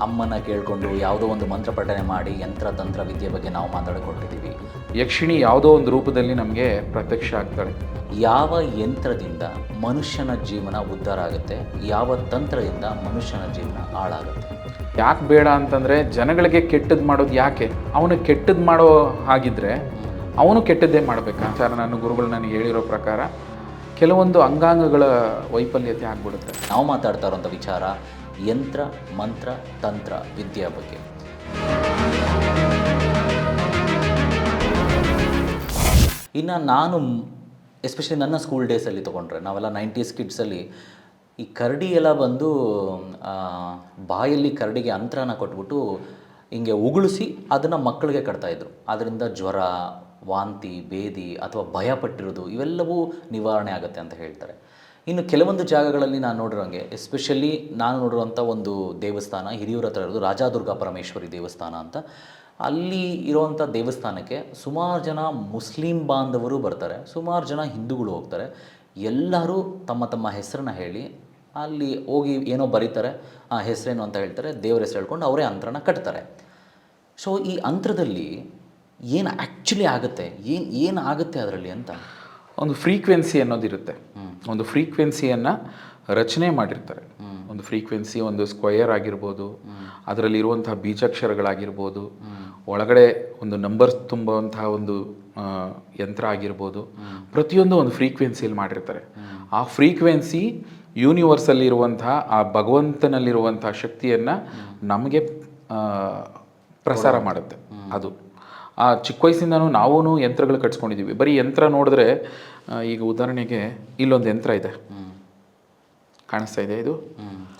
ಅಮ್ಮನ ಕೇಳಿಕೊಂಡು ಯಾವುದೋ ಒಂದು ಮಂತ್ರ ಪಠನೆ ಮಾಡಿ ಯಂತ್ರ ತಂತ್ರ ವಿದ್ಯೆ ಬಗ್ಗೆ ನಾವು ಮಾತಾಡಿಕೊಟ್ಟಿದ್ದೀವಿ. ಯಕ್ಷಿಣಿ ಯಾವುದೋ ಒಂದು ರೂಪದಲ್ಲಿ ನಮಗೆ ಪ್ರತ್ಯಕ್ಷ ಆಗ್ತಾಳೆ. ಯಾವ ಯಂತ್ರದಿಂದ ಮನುಷ್ಯನ ಜೀವನ ಉದ್ಧಾರ ಆಗುತ್ತೆ, ಯಾವ ತಂತ್ರದಿಂದ ಮನುಷ್ಯನ ಜೀವನ ಹಾಳಾಗುತ್ತೆ? ಯಾಕೆ ಬೇಡ ಅಂತಂದರೆ ಜನಗಳಿಗೆ ಕೆಟ್ಟದ್ದು ಮಾಡೋದು ಯಾಕೆ? ಅವನು ಕೆಟ್ಟದ್ದು ಮಾಡೋ ಹಾಗಿದ್ರೆ ಅವನು ಕೆಟ್ಟದ್ದೇ ಮಾಡಬೇಕಾ? ನನ್ನ ಗುರುಗಳು ನನಗೆ ಹೇಳಿರೋ ಪ್ರಕಾರ ಕೆಲವೊಂದು ಅಂಗಾಂಗಗಳ ವೈಫಲ್ಯತೆ ಆಗ್ಬಿಡುತ್ತೆ. ನಾವು ಮಾತಾಡ್ತಾ ಇರೋಂಥ ವಿಚಾರ ಯಂತ್ರ ಮಂತ್ರ ತಂತ್ರ ವಿದ್ಯೆಯ ಬಗ್ಗೆ. ಇನ್ನು ನಾನು ಎಸ್ಪೆಷಲಿ ನನ್ನ ಸ್ಕೂಲ್ ಡೇಸಲ್ಲಿ ತೊಗೊಂಡ್ರೆ, ನಾವೆಲ್ಲ 90s ಕಿಡ್ಸಲ್ಲಿ ಈ ಕರಡಿ ಎಲ್ಲ ಬಂದು ಬಾಯಲ್ಲಿ ಕರಡಿಗೆ ಅಂತ್ರನ ಕೊಟ್ಬಿಟ್ಟು ಹಿಂಗೆ ಉಗುಳಿಸಿ ಅದನ್ನು ಮಕ್ಕಳಿಗೆ ಕಟ್ತಾಯಿದ್ರು. ಅದರಿಂದ ಜ್ವರ, ವಾಂತಿ, ಬೇದಿ ಅಥವಾ ಭಯಪಟ್ಟಿರೋದು ಇವೆಲ್ಲವೂ ನಿವಾರಣೆ ಆಗುತ್ತೆ ಅಂತ ಹೇಳ್ತಾರೆ. ಇನ್ನು ಕೆಲವೊಂದು ಜಾಗಗಳಲ್ಲಿ ನಾನು ನೋಡಿರೋಂಗೆ, ಎಸ್ಪೆಷಲಿ ನಾನು ನೋಡಿರೋಂಥ ಒಂದು ದೇವಸ್ಥಾನ ಹಿರಿಯೂರ ಹತ್ರ ಇರೋದು ರಾಜಾದುರ್ಗಾ ಪರಮೇಶ್ವರಿ ದೇವಸ್ಥಾನ ಅಂತ. ಅಲ್ಲಿ ಇರೋವಂಥ ದೇವಸ್ಥಾನಕ್ಕೆ ಸುಮಾರು ಜನ ಮುಸ್ಲಿಂ ಬಾಂಧವರು ಬರ್ತಾರೆ, ಸುಮಾರು ಜನ ಹಿಂದೂಗಳು ಹೋಗ್ತಾರೆ. ಎಲ್ಲರೂ ತಮ್ಮ ತಮ್ಮ ಹೆಸರನ್ನ ಹೇಳಿ ಅಲ್ಲಿ ಹೋಗಿ ಏನೋ ಬರೀತಾರೆ, ಆ ಹೆಸರೇನು ಅಂತ ಹೇಳ್ತಾರೆ, ದೇವರ ಹೆಸರು ಹೇಳ್ಕೊಂಡು ಅವರೇ ಅಂತ್ರನ ಕಟ್ತಾರೆ. ಸೊ ಈ ಅಂತ್ರದಲ್ಲಿ ಏನು ಆ್ಯಕ್ಚುಲಿ ಆಗುತ್ತೆ, ಏನು ಆಗುತ್ತೆ ಅದರಲ್ಲಿ ಅಂತ ಒಂದು ಫ್ರೀಕ್ವೆನ್ಸಿ ಅನ್ನೋದಿರುತ್ತೆ. ಒಂದು ಫ್ರೀಕ್ವೆನ್ಸಿಯನ್ನು ರಚನೆ ಮಾಡಿರ್ತಾರೆ. ಒಂದು ಫ್ರೀಕ್ವೆನ್ಸಿ, ಒಂದು ಸ್ಕ್ವಯರ್ ಆಗಿರ್ಬೋದು, ಅದರಲ್ಲಿರುವಂತಹ ಬೀಜಾಕ್ಷರಗಳಾಗಿರ್ಬೋದು, ಒಳಗಡೆ ಒಂದು ನಂಬರ್ಸ್ ತುಂಬುವಂತಹ ಒಂದು ಯಂತ್ರ ಆಗಿರ್ಬೋದು, ಪ್ರತಿಯೊಂದು ಒಂದು ಫ್ರೀಕ್ವೆನ್ಸಿಯಲ್ಲಿ ಮಾಡಿರ್ತಾರೆ. ಆ ಫ್ರೀಕ್ವೆನ್ಸಿ ಯೂನಿವರ್ಸಲ್ಲಿರುವಂತಹ ಆ ಭಗವಂತನಲ್ಲಿರುವಂತಹ ಶಕ್ತಿಯನ್ನು ನಮಗೆ ಪ್ರಸಾರ ಮಾಡುತ್ತೆ. ಅದು ಆ ಚಿಕ್ಕ ವಯಸ್ಸಿಂದನೂ ನಾವೂ ಯಂತ್ರಗಳು ಕಟ್ಸ್ಕೊಂಡಿದ್ದೀವಿ. ಬರೀ ಯಂತ್ರ ನೋಡಿದ್ರೆ, ಈಗ ಉದಾಹರಣೆಗೆ ಇಲ್ಲೊಂದು ಯಂತ್ರ ಇದೆ, ಕಾಣಿಸ್ತಾ ಇದೆ, ಇದು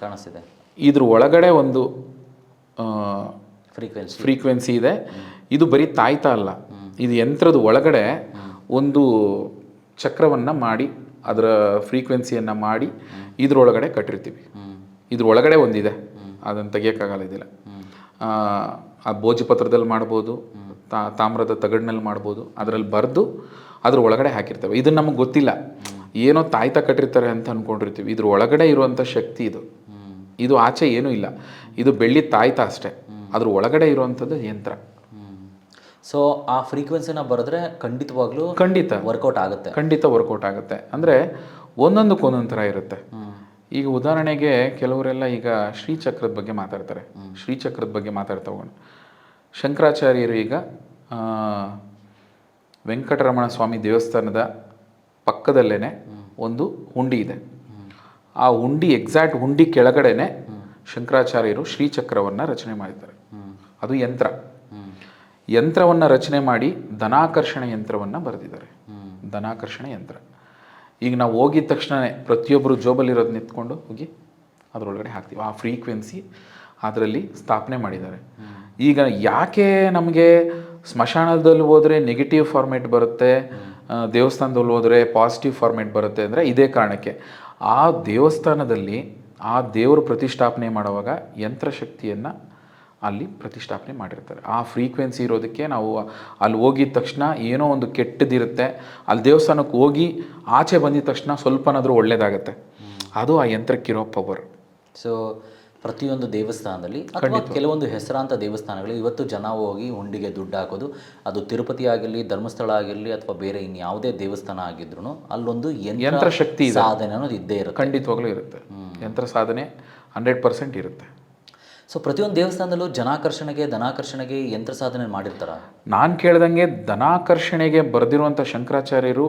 ಕಾಣಿಸ್ತಿದೆ. ಇದ್ರ ಒಳಗಡೆ ಒಂದು ಫ್ರೀಕ್ವೆನ್ಸಿ ಇದೆ. ಇದು ಬರೀ ತಾಯ್ತಾ ಅಲ್ಲ, ಇದು ಯಂತ್ರದ ಒಳಗಡೆ ಒಂದು ಚಕ್ರವನ್ನು ಮಾಡಿ ಅದರ ಫ್ರೀಕ್ವೆನ್ಸಿಯನ್ನು ಮಾಡಿ ಇದ್ರೊಳಗಡೆ ಕಟ್ಟಿರ್ತೀವಿ. ಇದ್ರೊಳಗಡೆ ಒಂದಿದೆ, ಅದನ್ನು ತೆಗಿಯೋಕ್ಕಾಗಲ್ಲ. ಇದಿಲ್ಲ, ಆ ಭೋಜಪತ್ರದಲ್ಲಿ ಮಾಡ್ಬೋದು, ತಾಮ್ರದ ತಗಡಿನಲ್ಲಿ ಮಾಡ್ಬೋದು. ಅದರಲ್ಲಿ ಬರೆದು ಅದ್ರ ಒಳಗಡೆ ಹಾಕಿರ್ತೇವೆ. ಇದು ನಮಗೆ ಗೊತ್ತಿಲ್ಲ, ಏನೋ ತಾಯ್ತಾ ಕಟ್ಟಿರ್ತಾರೆ ಅಂತ ಅಂದ್ಕೊಂಡಿರ್ತೀವಿ. ಇದ್ರ ಒಳಗಡೆ ಇರುವಂಥ ಶಕ್ತಿ ಇದು. ಇದು ಆಚೆ ಏನೂ ಇಲ್ಲ, ಇದು ಬೆಳ್ಳಿ ತಾಯ್ತಾ ಅಷ್ಟೇ. ಅದ್ರ ಒಳಗಡೆ ಇರುವಂಥದ್ದು ಯಂತ್ರ. ಸೊ ಆ ಫ್ರೀಕ್ವೆನ್ಸಿನ ಬರೆದ್ರೆ ಖಂಡಿತ ವರ್ಕೌಟ್ ಆಗುತ್ತೆ. ಖಂಡಿತ ವರ್ಕೌಟ್ ಆಗುತ್ತೆ. ಅಂದರೆ ಒಂದೊಂದಕ್ಕೊಂದೊಂದು ಥರ ಇರುತ್ತೆ. ಈಗ ಉದಾಹರಣೆಗೆ ಕೆಲವರೆಲ್ಲ ಈಗ ಶ್ರೀಚಕ್ರದ ಬಗ್ಗೆ ಮಾತಾಡ್ತಾರೆ. ಶ್ರೀಚಕ್ರದ ಬಗ್ಗೆ ಮಾತಾಡ್ತಾ ಹೋಗೋಣ. ಶಂಕರಾಚಾರ್ಯರು ಈಗ ವೆಂಕಟರಮಣ ಸ್ವಾಮಿ ದೇವಸ್ಥಾನದ ಪಕ್ಕದಲ್ಲೇ ಒಂದು ಹುಂಡಿ ಇದೆ. ಆ ಹುಂಡಿ, ಎಕ್ಸಾಕ್ಟ್ ಹುಂಡಿ ಕೆಳಗಡೆನೆ ಶಂಕರಾಚಾರ್ಯರು ಶ್ರೀಚಕ್ರವನ್ನು ರಚನೆ ಮಾಡಿದ್ದಾರೆ. ಅದು ಯಂತ್ರವನ್ನು ರಚನೆ ಮಾಡಿ ಧನಾಕರ್ಷಣ ಯಂತ್ರವನ್ನು ಬರೆದಿದ್ದಾರೆ. ಧನಾಕರ್ಷಣ ಯಂತ್ರ. ಈಗ ನಾವು ಹೋಗಿದ ತಕ್ಷಣವೇ ಪ್ರತಿಯೊಬ್ಬರು ಜೋಬಲ್ಲಿರೋದನ್ನ ಎತ್ಕೊಂಡು ಹೋಗಿ ಅದರೊಳಗಡೆ ಹಾಕ್ತೀವಿ. ಆ ಫ್ರೀಕ್ವೆನ್ಸಿ ಅದರಲ್ಲಿ ಸ್ಥಾಪನೆ ಮಾಡಿದ್ದಾರೆ. ಈಗ ಯಾಕೆ ನಮಗೆ ಸ್ಮಶಾನದಲ್ಲಿ ಹೋದರೆ ನೆಗೆಟಿವ್ ಫಾರ್ಮೇಟ್ ಬರುತ್ತೆ, ದೇವಸ್ಥಾನದಲ್ಲಿ ಹೋದರೆ ಪಾಸಿಟಿವ್ ಫಾರ್ಮೇಟ್ ಬರುತ್ತೆ ಅಂದರೆ ಇದೇ ಕಾರಣಕ್ಕೆ. ಆ ದೇವಸ್ಥಾನದಲ್ಲಿ ಆ ದೇವರು ಪ್ರತಿಷ್ಠಾಪನೆ ಮಾಡುವಾಗ ಯಂತ್ರಶಕ್ತಿಯನ್ನು ಅಲ್ಲಿ ಪ್ರತಿಷ್ಠಾಪನೆ ಮಾಡಿರ್ತಾರೆ. ಆ ಫ್ರೀಕ್ವೆನ್ಸಿ ಇರೋದಕ್ಕೆ ನಾವು ಅಲ್ಲಿ ಹೋಗಿದ ತಕ್ಷಣ ಏನೋ ಒಂದು ಕೆಟ್ಟದಿರುತ್ತೆ, ಅಲ್ಲಿ ದೇವಸ್ಥಾನಕ್ಕೆ ಹೋಗಿ ಆಚೆ ಬಂದಿದ ತಕ್ಷಣ ಸ್ವಲ್ಪನಾದರೂ ಒಳ್ಳೆಯದಾಗತ್ತೆ. ಅದು ಆ ಯಂತ್ರಕ್ಕಿರೋ ಪವರ್. ಸೊ ಪ್ರತಿಯೊಂದು ದೇವಸ್ಥಾನದಲ್ಲಿ ಅಥವಾ ಕೆಲವೊಂದು ಹೆಸರಾಂತ ದೇವಸ್ಥಾನಗಳಲ್ಲಿ ಇವತ್ತು ಜನ ಹೋಗಿ ಹುಂಡಿಗೆ ದುಡ್ಡು ಹಾಕೋದು, ಅದು ತಿರುಪತಿ ಆಗಿರಲಿ, ಧರ್ಮಸ್ಥಳ ಆಗಿರಲಿ, ಅಥವಾ ಬೇರೆ ಇನ್ಯಾವುದೇ ದೇವಸ್ಥಾನ ಆಗಿದ್ರು ಅಲ್ಲೊಂದು ಯಂತ್ರ ಶಕ್ತಿ ಸಾಧನೆ ಅನ್ನೋದು ಇದ್ದೇ ಇರುತ್ತೆ. ಖಂಡಿತವಾಗ್ಲೂ ಇರುತ್ತೆ. ಯಂತ್ರ ಸಾಧನೆ 100% ಇರುತ್ತೆ. ಸೊ ಪ್ರತಿಯೊಂದು ದೇವಸ್ಥಾನದಲ್ಲೂ ಧನಾಕರ್ಷಣೆಗೆ ಯಂತ್ರ ಸಾಧನೆ ಮಾಡಿರ್ತಾರ? ನಾನು ಕೇಳ್ದಂಗೆ ಧನಾಕರ್ಷಣೆಗೆ ಬರೆದಿರುವಂಥ ಶಂಕರಾಚಾರ್ಯರು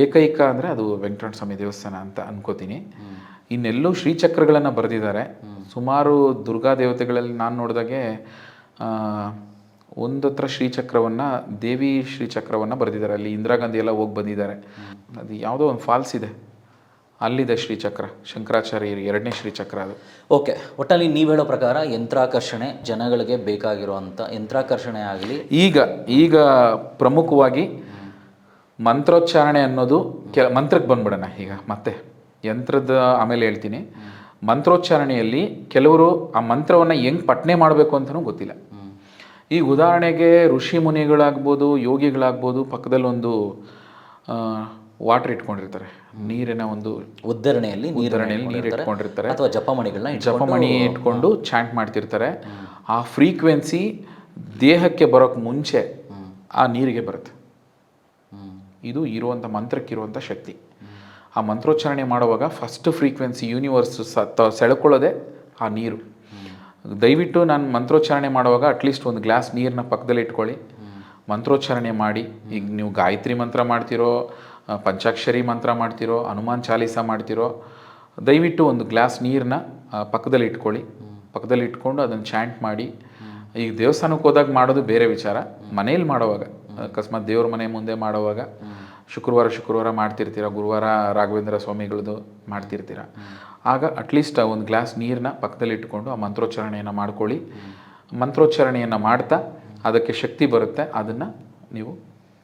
ಏಕೈಕ ಅಂದರೆ ಅದು ವೆಂಕಟರಮಣ ಸ್ವಾಮಿ ದೇವಸ್ಥಾನ ಅಂತ ಅನ್ಕೋತೀನಿ. ಇನ್ನೆಲ್ಲೂ ಶ್ರೀಚಕ್ರಗಳನ್ನು ಬರೆದಿದ್ದಾರೆ. ಸುಮಾರು ದುರ್ಗಾ ದೇವತೆಗಳಲ್ಲಿ ನಾನು ನೋಡಿದಾಗೆ ಒಂದತ್ರ ಶ್ರೀಚಕ್ರವನ್ನು, ದೇವಿ ಶ್ರೀಚಕ್ರವನ್ನು ಬರೆದಿದ್ದಾರೆ. ಅಲ್ಲಿ ಇಂದಿರಾ ಗಾಂಧಿ ಎಲ್ಲ ಹೋಗಿ ಬಂದಿದ್ದಾರೆ. ಅದು ಯಾವುದೋ ಒಂದು ಫಾಲ್ಸ್ ಇದೆ, ಅಲ್ಲಿದೆ ಶ್ರೀಚಕ್ರ. ಶಂಕರಾಚಾರ್ಯರು 2ನೇ ಶ್ರೀಚಕ್ರ ಅದು. ಓಕೆ, ಒಟ್ಟಲ್ಲಿ ನೀವು ಹೇಳೋ ಪ್ರಕಾರ ಯಂತ್ರಾಕರ್ಷಣೆ ಜನಗಳಿಗೆ ಬೇಕಾಗಿರುವಂಥ ಯಂತ್ರಾಕರ್ಷಣೆ ಆಗಲಿ. ಈಗ ಪ್ರಮುಖವಾಗಿ ಮಂತ್ರೋಚ್ಚಾರಣೆ ಅನ್ನೋದು ಮಂತ್ರಕ್ಕೆ ಬಂದ್ಬಿಡೋಣ. ಈಗ ಮತ್ತೆ ಯಂತ್ರದ ಆಮೇಲೆ ಹೇಳ್ತೀನಿ. ಮಂತ್ರೋಚ್ಚಾರಣೆಯಲ್ಲಿ ಕೆಲವರು ಆ ಮಂತ್ರವನ್ನು ಹೆಂಗೆ ಪಠನೆ ಮಾಡಬೇಕು ಅಂತಲೂ ಗೊತ್ತಿಲ್ಲ. ಈಗ ಉದಾಹರಣೆಗೆ ಋಷಿ ಮುನಿಗಳಾಗ್ಬೋದು, ಯೋಗಿಗಳಾಗ್ಬೋದು, ಪಕ್ಕದಲ್ಲೊಂದು ವಾಟರ್ ಇಟ್ಕೊಂಡಿರ್ತಾರೆ, ನೀರಿನ ಒಂದು ಉದ್ಧರಣೆಯಲ್ಲಿ ಉದ್ಧರಣೆಯಲ್ಲಿ ನೀರು ಇಟ್ಕೊಂಡಿರ್ತಾರೆ, ಅಥವಾ ಜಪಮಣಿಗಳನ್ನ ಜಪಮಣಿ ಇಟ್ಕೊಂಡು ಚಾಂಟ್ ಮಾಡ್ತಿರ್ತಾರೆ. ಆ ಫ್ರೀಕ್ವೆನ್ಸಿ ದೇಹಕ್ಕೆ ಬರೋಕ್ಕೆ ಮುಂಚೆ ಆ ನೀರಿಗೆ ಬರುತ್ತೆ. ಇದು ಇರುವಂಥ ಮಂತ್ರಕ್ಕಿರುವಂಥ ಶಕ್ತಿ. ಆ ಮಂತ್ರೋಚ್ಚಾರಣೆ ಮಾಡುವಾಗ ಫಸ್ಟ್ ಫ್ರೀಕ್ವೆನ್ಸಿ ಯೂನಿವರ್ಸ್ ಸೆಳ್ಕೊಳ್ಳೋದೆ ಆ ನೀರು. ದಯವಿಟ್ಟು ನಾನು ಮಂತ್ರೋಚ್ಚಾರಣೆ ಮಾಡುವಾಗ ಅಟ್ಲೀಸ್ಟ್ ಒಂದು ಗ್ಲಾಸ್ ನೀರನ್ನ ಪಕ್ಕದಲ್ಲಿ ಇಟ್ಕೊಳ್ಳಿ, ಮಂತ್ರೋಚ್ಚಾರಣೆ ಮಾಡಿ. ಈಗ ನೀವು ಗಾಯತ್ರಿ ಮಂತ್ರ ಮಾಡ್ತಿರೋ, ಪಂಚಾಕ್ಷರಿ ಮಂತ್ರ ಮಾಡ್ತಿರೋ, ಹನುಮಾನ್ ಚಾಲೀಸ ಮಾಡ್ತಿರೋ, ದಯವಿಟ್ಟು ಒಂದು ಗ್ಲಾಸ್ ನೀರನ್ನ ಪಕ್ಕದಲ್ಲಿ ಇಟ್ಕೊಳ್ಳಿ. ಪಕ್ಕದಲ್ಲಿ ಇಟ್ಕೊಂಡು ಅದನ್ನು ಚಾಂಟ್ ಮಾಡಿ. ಈಗ ದೇವಸ್ಥಾನಕ್ಕೆ ಹೋದಾಗ ಮಾಡೋದು ಬೇರೆ ವಿಚಾರ, ಮನೇಲಿ ಮಾಡುವಾಗ ಅಕಸ್ಮಾತ್ ದೇವ್ರ ಮನೆ ಮುಂದೆ ಮಾಡುವಾಗ ಶುಕ್ರವಾರ ಮಾಡ್ತಿರ್ತೀರ, ಗುರುವಾರ ರಾಘವೇಂದ್ರ ಸ್ವಾಮಿಗಳದ್ದು ಮಾಡ್ತಿರ್ತೀರ, ಆಗ ಅಟ್ಲೀಸ್ಟ್ ಒಂದು ಗ್ಲಾಸ್ ನೀರನ್ನ ಪಕ್ಕದಲ್ಲಿ ಇಟ್ಕೊಂಡು ಆ ಮಂತ್ರೋಚ್ಚಾರಣೆಯನ್ನು ಮಾಡ್ಕೊಳ್ಳಿ. ಮಂತ್ರೋಚ್ಚಾರಣೆಯನ್ನು ಮಾಡ್ತಾ ಅದಕ್ಕೆ ಶಕ್ತಿ ಬರುತ್ತೆ, ಅದನ್ನು ನೀವು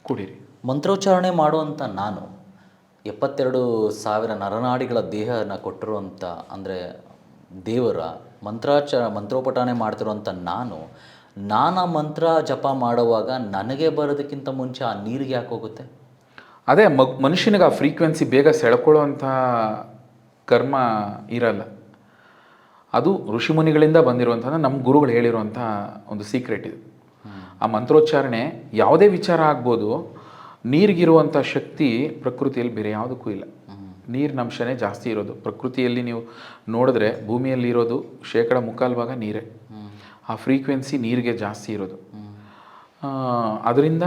ಕುಡೀರಿ. ಮಂತ್ರೋಚ್ಚಾರಣೆ ಮಾಡುವಂಥ ನಾನು 72,000 ನರನಾಡಿಗಳ ದೇಹನ ಕೊಟ್ಟಿರುವಂಥ, ಅಂದರೆ ದೇವರ ಮಂತ್ರೋಪಠಾನೆ ಮಾಡ್ತಿರುವಂಥ ನಾನಾ ಮಂತ್ರ ಜಪ ಮಾಡುವಾಗ ನನಗೆ ಬರೋದಕ್ಕಿಂತ ಮುಂಚೆ ಆ ನೀರಿಗೆ ಯಾಕೆ ಹೋಗುತ್ತೆ? ಅದೇ ಮನುಷ್ಯನಿಗೆ ಆ ಫ್ರೀಕ್ವೆನ್ಸಿ ಬೇಗ ಸೆಳ್ಕೊಳ್ಳೋವಂಥ ಕರ್ಮ ಇರಲ್ಲ. ಅದು ಋಷಿಮುನಿಗಳಿಂದ ಬಂದಿರುವಂಥ, ನಮ್ಮ ಗುರುಗಳು ಹೇಳಿರುವಂಥ ಒಂದು ಸೀಕ್ರೆಟ್ ಇದು. ಆ ಮಂತ್ರೋಚ್ಚಾರಣೆ ಯಾವುದೇ ವಿಚಾರ ಆಗ್ಬೋದು, ನೀರಿಗಿರುವಂಥ ಶಕ್ತಿ ಪ್ರಕೃತಿಯಲ್ಲಿ ಬೇರೆ ಯಾವುದಕ್ಕೂ ಇಲ್ಲ. ನೀರಿನ ಅಂಶನೇ ಜಾಸ್ತಿ ಇರೋದು ಪ್ರಕೃತಿಯಲ್ಲಿ. ನೀವು ನೋಡಿದ್ರೆ ಭೂಮಿಯಲ್ಲಿ ಇರೋದು 3/4 ನೀರೇ. ಆ ಫ್ರೀಕ್ವೆನ್ಸಿ ನೀರಿಗೆ ಜಾಸ್ತಿ ಇರೋದು. ಅದರಿಂದ